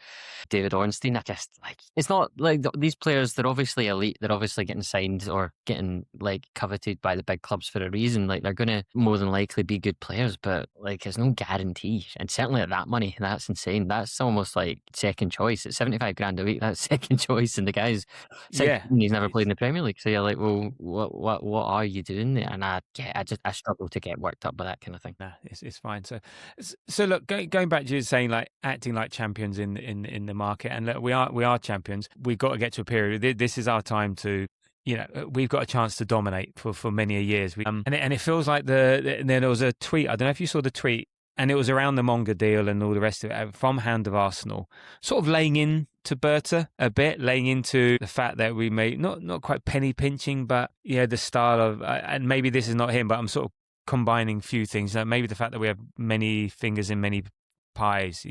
David Ornstein. I just like, it's not like these players, they're obviously elite, they're obviously getting signed or getting like coveted by the big clubs for a reason. Like, they're gonna more than likely be good players, but like, there's no guarantee. And certainly at that money, that's insane. That's almost like second choice. At 75 grand a week, that's second choice, and the guy's he's never played in the Premier League. So you're like, well, what are you doing there? And I struggle to get worked up by that kind of thing. Nah, it's fine. So look, going back to you saying like acting like champions in the market, and look, we are champions. We've got to get to a period. This is our time to, we've got a chance to dominate for many a years. And it feels like then there was a tweet. I don't know if you saw the tweet, and it was around the Monga deal and all the rest of it from Hand of Arsenal, sort of laying in to Berta a bit, laying into the fact that we may not quite penny pinching, but the style of, and maybe this is not him, but I'm sort of combining few things. Maybe the fact that we have many fingers in many pies,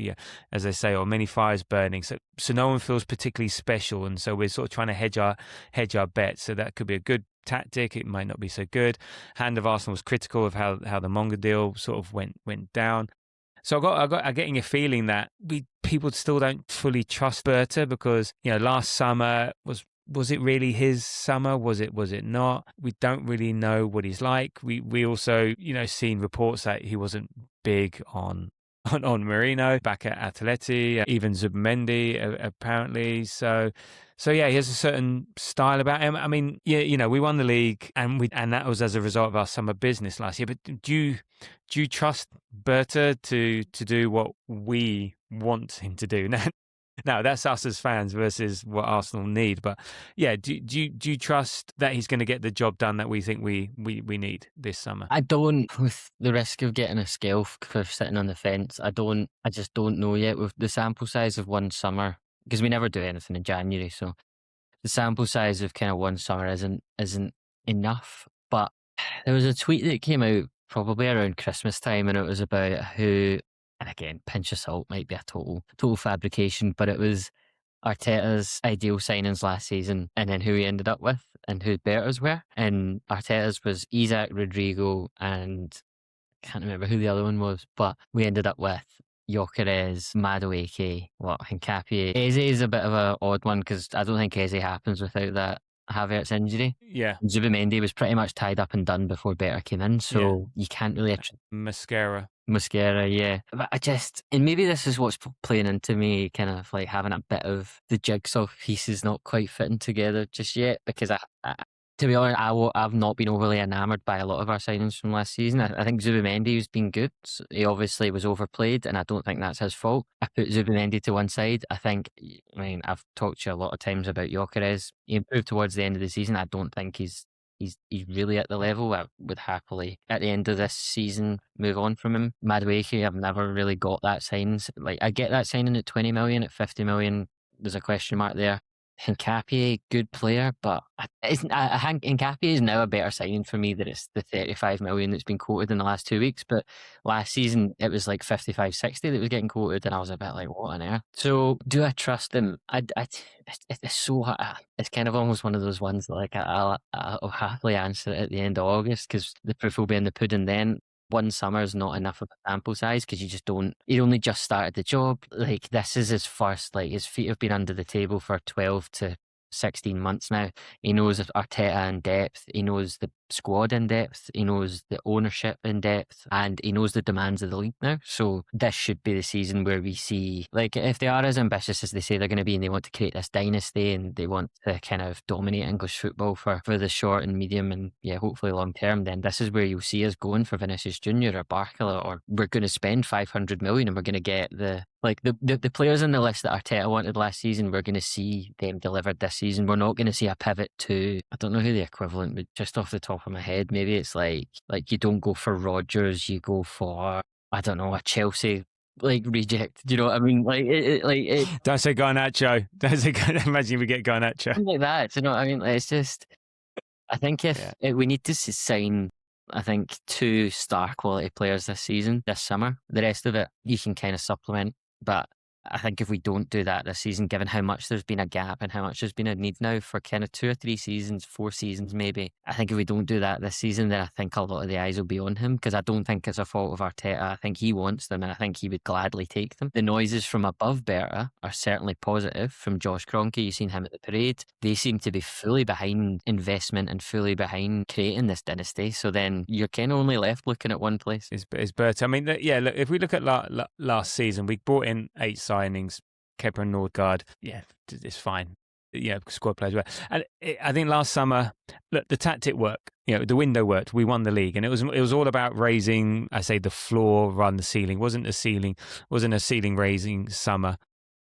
as they say, or many fires burning, so no one feels particularly special, and so we're sort of trying to hedge our bets. So that could be a good tactic. It might not be so good. Hand of Arsenal was critical of how the Monga deal sort of went down. So I'm getting a feeling that people still don't fully trust Berta, because last summer was it really his summer? Was it not? We don't really know what he's like. We also seen reports that he wasn't big on Marino back at Atleti, even Zubimendi apparently. So yeah, he has a certain style about him. I mean, we won the league, and that was as a result of our summer business last year. But do you trust Berta to do what we want him to do? Now that's us as fans versus what Arsenal need. But yeah, do you trust that he's going to get the job done that we think we need this summer? I don't, with the risk of getting a scale for sitting on the fence. I just don't know yet with the sample size of one summer, because we never do anything in January. So the sample size of kind of one summer isn't enough. But there was a tweet that came out probably around Christmas time, and it was about who, and again, pinch of salt, might be a total fabrication, but it was Arteta's ideal signings last season, and then who he ended up with and who Berta's were. And Arteta's was Isak, Rodrigo, and I can't remember who the other one was, but we ended up with Gyökeres, Madueke, Hincapié. Eze is a bit of an odd one, because I don't think Eze happens without that Havertz injury. Yeah. Zubimendi was pretty much tied up and done before Berta came in, so you can't really... Mascara, yeah. But and maybe this is what's playing into me, kind of like having a bit of the jigsaw pieces not quite fitting together just yet, because to be honest, I've not been overly enamoured by a lot of our signings from last season. I think Zubimendi has been good. He obviously was overplayed, and I don't think that's his fault. I put Zubimendi to one side. I've talked to you a lot of times about Gyökeres. He improved towards the end of the season. I don't think he's really at the level. I would happily, at the end of this season, move on from him. Madueke, I've never really got that signing. Like, I get that signing at 20 million, at 50 million, there's a question mark there. Hincapié, good player, but Hincapié is now a better signing for me than it's the 35 million that's been quoted in the last 2 weeks. But last season, it was like 55, 60 that was getting quoted, and I was a bit like, what on earth? So, do I trust him? It's so hard. It's kind of almost one of those ones that, like, I'll happily answer it at the end of August, because the proof will be in the pudding then. One summer is not enough of a sample size, because he only just started the job. Like, this is his first, like, his feet have been under the table for 12 to 16 months now. He knows Arteta in depth. He knows the squad in depth. He knows the ownership in depth, and he knows the demands of the league now. So this should be the season where we see, like, if they are as ambitious as they say they're going to be, and they want to create this dynasty, and they want to kind of dominate English football for the short and medium and hopefully long term, then this is where you'll see us going for Vinicius Junior or Barcola, or we're going to spend 500 million and we're going to get the players on the list that Arteta wanted last season. We're going to see them delivered this season. We're not going to see a pivot to, I don't know who the equivalent would, just off the top of my head, maybe it's like you don't go for Rodgers, you go for, I don't know, a Chelsea reject. Do you know what I mean? Don't say Garnacho. Imagine we get Garnacho. Something like that. Do you know what I mean? It's just, I think we need to sign, I think, 2 star quality players this summer. The rest of it you can kind of supplement. But I think if we don't do that this season, given how much there's been a gap and how much there's been a need now for kind of 2 or 3 seasons, 4 seasons maybe, I think if we don't do that this season, then I think a lot of the eyes will be on him, because I don't think it's a fault of Arteta. I think he wants them and I think he would gladly take them. The noises from above Berta are certainly positive. From Josh Kroenke, you've seen him at the parade. They seem to be fully behind investment and fully behind creating this dynasty. So then you're kind of only left looking at one place. Is Berta. I mean, yeah, look, if we look at last season, we brought in 8 signings, Kepa and Nordgaard. Yeah, it's fine. Yeah, squad players well. And I think last summer, look, the tactic worked. The window worked. We won the league, and it was all about raising, I say, the floor rather than the ceiling. Wasn't a ceiling raising summer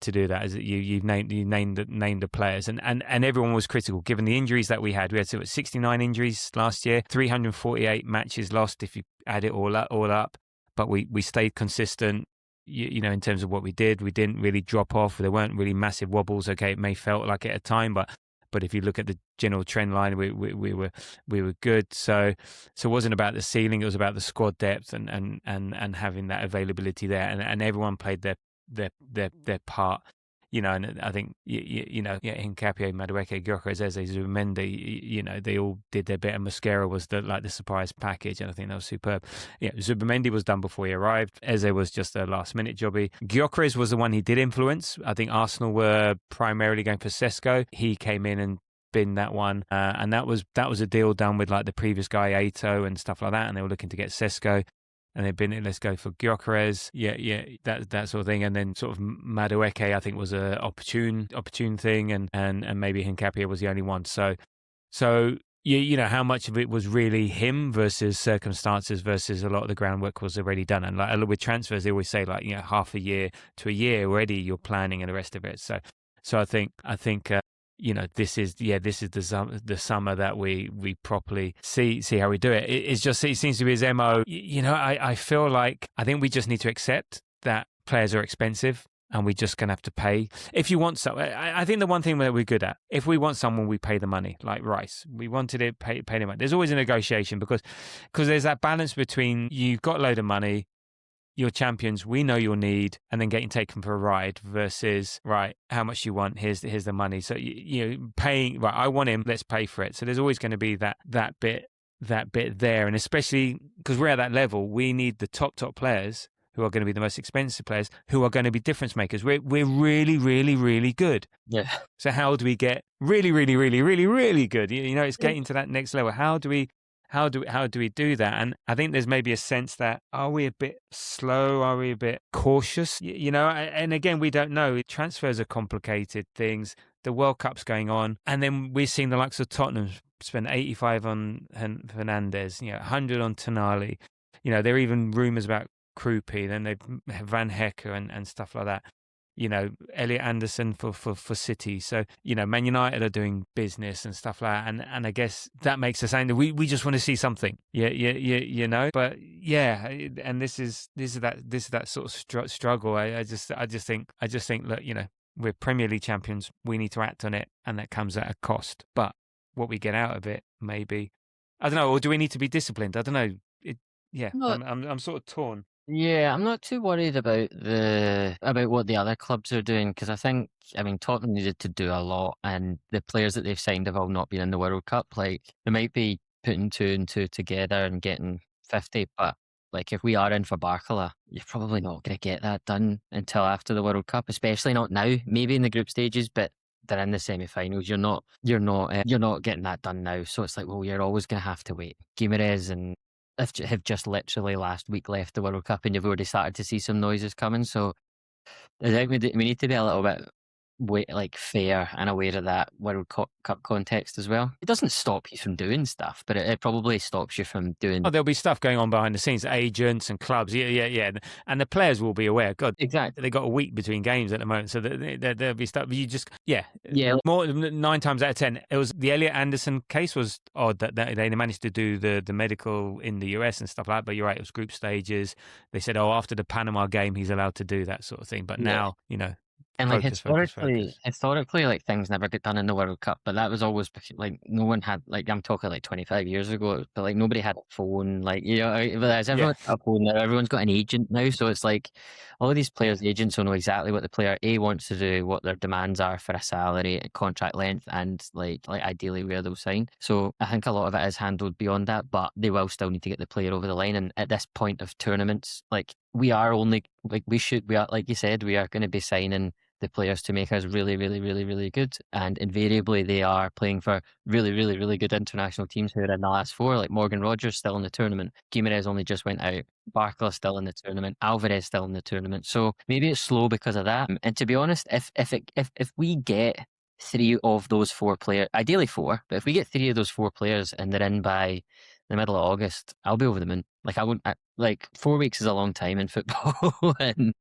to do that. As you named the players, and everyone was critical given the injuries that we had. We had 69 injuries last year, 348 matches lost if you add it all up. But we stayed consistent. In terms of what we did, we didn't really drop off. There weren't really massive wobbles. Okay, it may felt like it at a time, but if you look at the general trend line, we were good. So it wasn't about the ceiling; it was about the squad depth and having that availability there, and everyone played their part. And I think Hincapié, Madueke, Gyökeres, Eze, Zubimendi, they all did their bit, and Mosquera was the surprise package, and I think that was superb. Zubimendi was done before he arrived. Eze was just a last minute jobby. Gyökeres was the one he did influence. I think Arsenal were primarily going for Sesko. He came in and binned that one, and that was a deal done with like the previous guy Aito and stuff like that, and they were looking to get Sesko. And they've been, let's go for Gyökeres, that sort of thing. And then sort of Madueke, I think, was a opportune thing, and maybe Hincapié was the only one. So how much of it was really him versus circumstances versus a lot of the groundwork was already done. And like with transfers, they always say like half a year to a year already you're planning and the rest of it. So I think. This is the summer that we properly see how we do it. It seems to be his MO. I feel like I think we just need to accept that players are expensive and we're just going to have to pay. If you want someone, I think the one thing that we're good at, if we want someone, we pay the money. Like Rice, we wanted it, pay the money. There's always a negotiation because there's that balance between you've got a load of money, you're champions, we know your need, and then getting taken for a ride versus, right, how much you want, here's the money. So paying, right, I want him, let's pay for it. So there's always going to be that bit there, and especially because we're at that level, we need the top players who are going to be the most expensive players, who are going to be difference makers. We're really, really, really good. Yeah. So how do we get really, really, really, really, really good? It's getting to that next level. How do we do that? And I think there's maybe a sense that, are we a bit slow? Are we a bit cautious? And again, we don't know. Transfers are complicated things. The World Cup's going on. And then we're seeing the likes of Tottenham spend 85 on Fernandes, 100 on Tonali. There are even rumours about Krupi. Then they've Van Hecke and stuff like that. Elliot Anderson for City. So, Man United are doing business and stuff like that. And I guess that makes us angry. We just want to see something. But yeah, and this is that sort of struggle. I just think, look, we're Premier League champions. We need to act on it, and that comes at a cost. But what we get out of it, maybe, I don't know. Or do we need to be disciplined? I don't know. I'm sort of torn. Yeah, I'm not too worried about what the other clubs are doing, because I mean, Tottenham needed to do a lot, and the players that they've signed have all not been in the World Cup. Like, they might be putting 2 and 2 together and getting 50, but like, if we are in for Barcola, you're probably not going to get that done until after the World Cup, especially not now. Maybe in the group stages, but they're in the semi-finals. You're not getting that done now. So it's like, well, you're always going to have to wait. Guimaraes and have just literally last week left the World Cup, and you've already started to see some noises coming. So I think we need to be a little bit fair and aware of that World Cup context as well. It doesn't stop you from doing stuff, but it probably stops you from doing. Oh, there'll be stuff going on behind the scenes, agents and clubs, yeah, and the players will be aware. God, exactly. They got a week between games at the moment, so there'll be stuff. You just, yeah. More 9 times out of 10, it was the Elliot Anderson case was odd that they managed to do the medical in the US and stuff like that. But you're right, it was group stages. They said, after the Panama game, he's allowed to do that sort of thing. But now, And like Focus. historically, like things never get done in the World Cup, but that was always like no one had, like, I'm talking like 25 years ago, but like nobody had a phone, like, whereas Yeah. everyone's got a phone now, everyone's got an agent now, so it's like all of these players' agents will know exactly what the player A wants to do, what their demands are for a salary, contract length, and like ideally where they'll sign. So I think a lot of it is handled beyond that, but they will still need to get the player over the line. And at this point of tournaments, like we are only like we are, like you said, we are going to be signing the players to make us really, really, really, really good. And invariably, they are playing for really, really, really good international teams who are in the last four. Like Morgan Rogers still in the tournament. Gimenez only just went out. Barcola still in the tournament. Alvarez still in the tournament. So maybe it's slow because of that. And to be honest, if we get three of those four players, ideally four, but if we get three of those four players and they're in by the middle of August, I'll be over the moon. Like I wouldn't. Like 4 weeks is a long time in football, and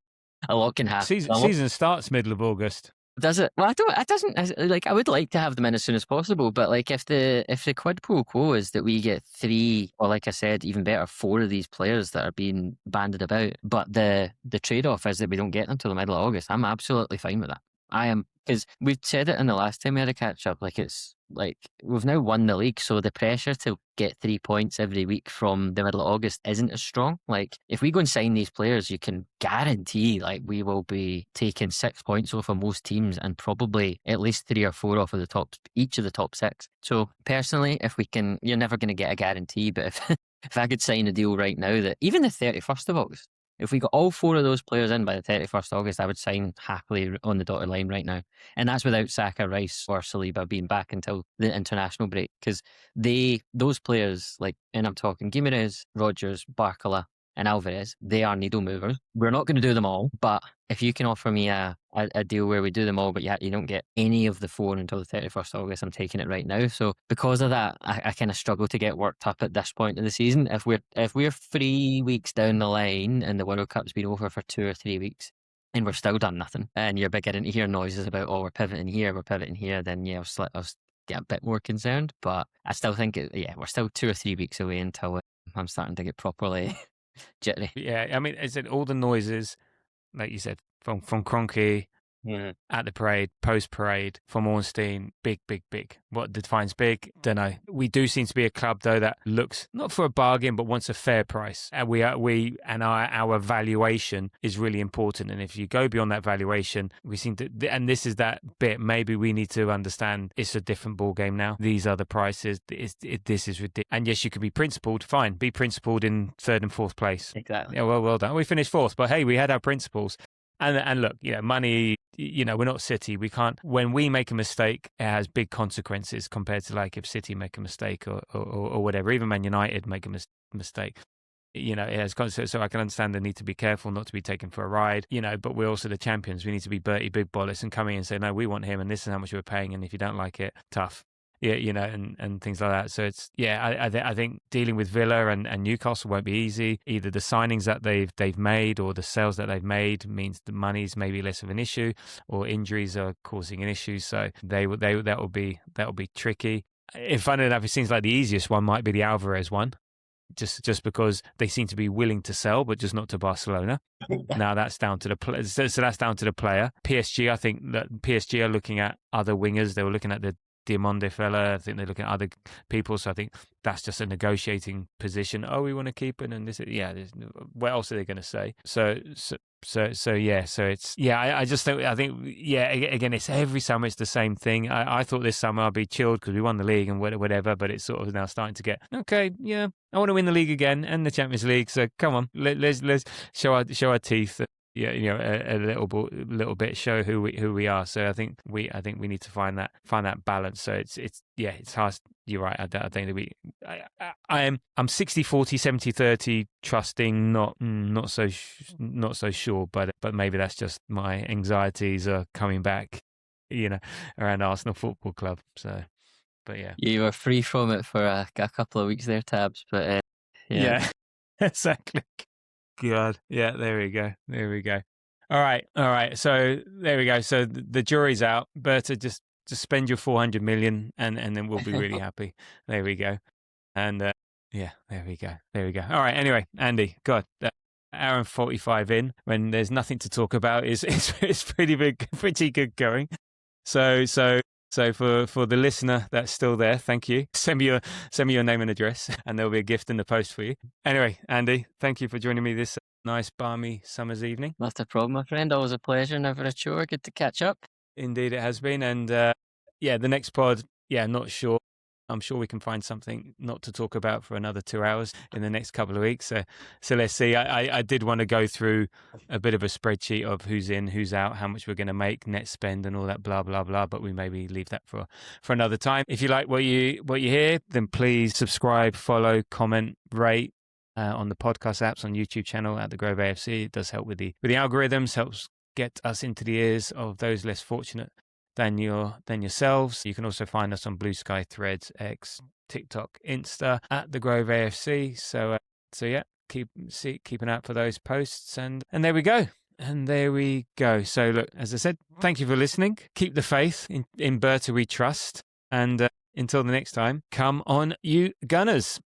a lot can happen. Season starts middle of August. Does it? Well, it doesn't. Like, I would like to have them in as soon as possible, but like, if the quid pro quo is that we get three, or like I said, even better, four of these players that are being banded about, but the trade off is that we don't get them until the middle of August, I'm absolutely fine with that. I am, because we've said it in the last time we had a catch up. Like, it's like we've now won the league, so the pressure to get 3 points every week from the middle of August isn't as strong. Like, if we go and sign these players, you can guarantee like we will be taking 6 points off of most teams, and probably at least 3 or 4 off of each of the top 6. So personally, if we can, you're never going to get a guarantee, but if if I could sign a deal right now that even the 31st of August, if we got all 4 of those players in by the 31st of August, I would sign happily on the dotted line right now. And that's without Saka, Rice or Saliba being back until the international break. Because those players, like, and I'm talking Gimenez, Rogers, Barcola, and Alvarez, they are needle movers. We're not going to do them all, but if you can offer me a deal where we do them all, but you don't get any of the 4 until the 31st of August, I'm taking it right now. So because of that, I kind of struggle to get worked up at this point of the season. If we're 3 weeks down the line and the World Cup's been over for 2 or 3 weeks, and we're still done nothing, and you're beginning to hear noises about, oh, we're pivoting here, then yeah, I'll get a bit more concerned. But I still think we're still 2 or 3 weeks away until I'm starting to get properly jittery. Yeah, I mean, is it all the noises, like you said, from Kroenke at the parade, post-parade, from Ornstein, big. What defines big? Don't know. We do seem to be a club, though, that looks not for a bargain, but wants a fair price. And our valuation is really important. And if you go beyond that valuation, we seem to, and this is that bit, maybe we need to understand it's a different ball game now. These are the prices. This is ridiculous. And yes, you can be principled. Fine, be principled in 3rd and 4th place. Exactly. Yeah, well done. We finished 4th, but hey, we had our principles. And look, money, we're not City. We can't, when we make a mistake, it has big consequences compared to like if City make a mistake or whatever, even Man United make a mistake. It has consequences. So I can understand the need to be careful, not to be taken for a ride, but we're also the champions. We need to be Bertie Big Bollis and come in and say, no, we want him and this is how much we're paying. And if you don't like it, tough. Yeah, and things like that. So it's, I think dealing with Villa and Newcastle won't be easy. Either the signings that they've made or the sales that they've made means the money's maybe less of an issue, or injuries are causing an issue. So that will be tricky. Funny enough, it seems like the easiest one might be the Alvarez one, just because they seem to be willing to sell, but just not to Barcelona. Now that's down to the so that's down to the player. PSG, I think that PSG are looking at other wingers. They were looking at the Diamonde fella. I think they're looking at other people. So I think that's just a negotiating position. Oh, we want to keep it, and this. What else are they going to say? So it's I just think again, it's every summer it's the same thing. I thought this summer I'd be chilled because we won the league and whatever, but it's sort of now starting to get okay. Yeah, I want to win the league again and the Champions League. So come on, let's show our teeth. A little bit, show who we are. So I think we need to find that balance. So it's hard. You're right. I think that I'm 60-40, 70-30 trusting, not so sure, but maybe that's just my anxieties are coming back, around Arsenal Football Club. So, but yeah, you were free from it for a couple of weeks there, Tabs. But yeah, exactly. God, yeah, there we go. All right. So there we go. So the jury's out. Berta, just spend your 400 million, and then we'll be really happy. There we go. And there we go. All right. Anyway, Andy, God, hour and 45 in when there's nothing to talk about is pretty good going. So for the listener that's still there, thank you. Send me your name and address, and there'll be a gift in the post for you. Anyway, Andy, thank you for joining me this nice balmy summer's evening. Not a problem, my friend. Always a pleasure, never a chore. Good to catch up. Indeed, it has been. And the next pod, not sure. I'm sure we can find something not to talk about for another 2 hours in the next couple of weeks. So let's see. I did want to go through a bit of a spreadsheet of who's in, who's out, how much we're going to make, net spend, and all that blah blah blah. But we maybe leave that for another time. If you like what you hear, then please subscribe, follow, comment, rate on the podcast apps, on YouTube channel at the Grove AFC. It does help with the algorithms, helps get us into the ears of those less fortunate than yourselves. You can also find us on Blue Sky, Threads, X, TikTok, Insta at the Grove AFC. So yeah, keep an eye out for those posts, and there we go. So look, as I said, thank you for listening. Keep the faith in Berta, we trust. And until the next time, come on, you Gunners.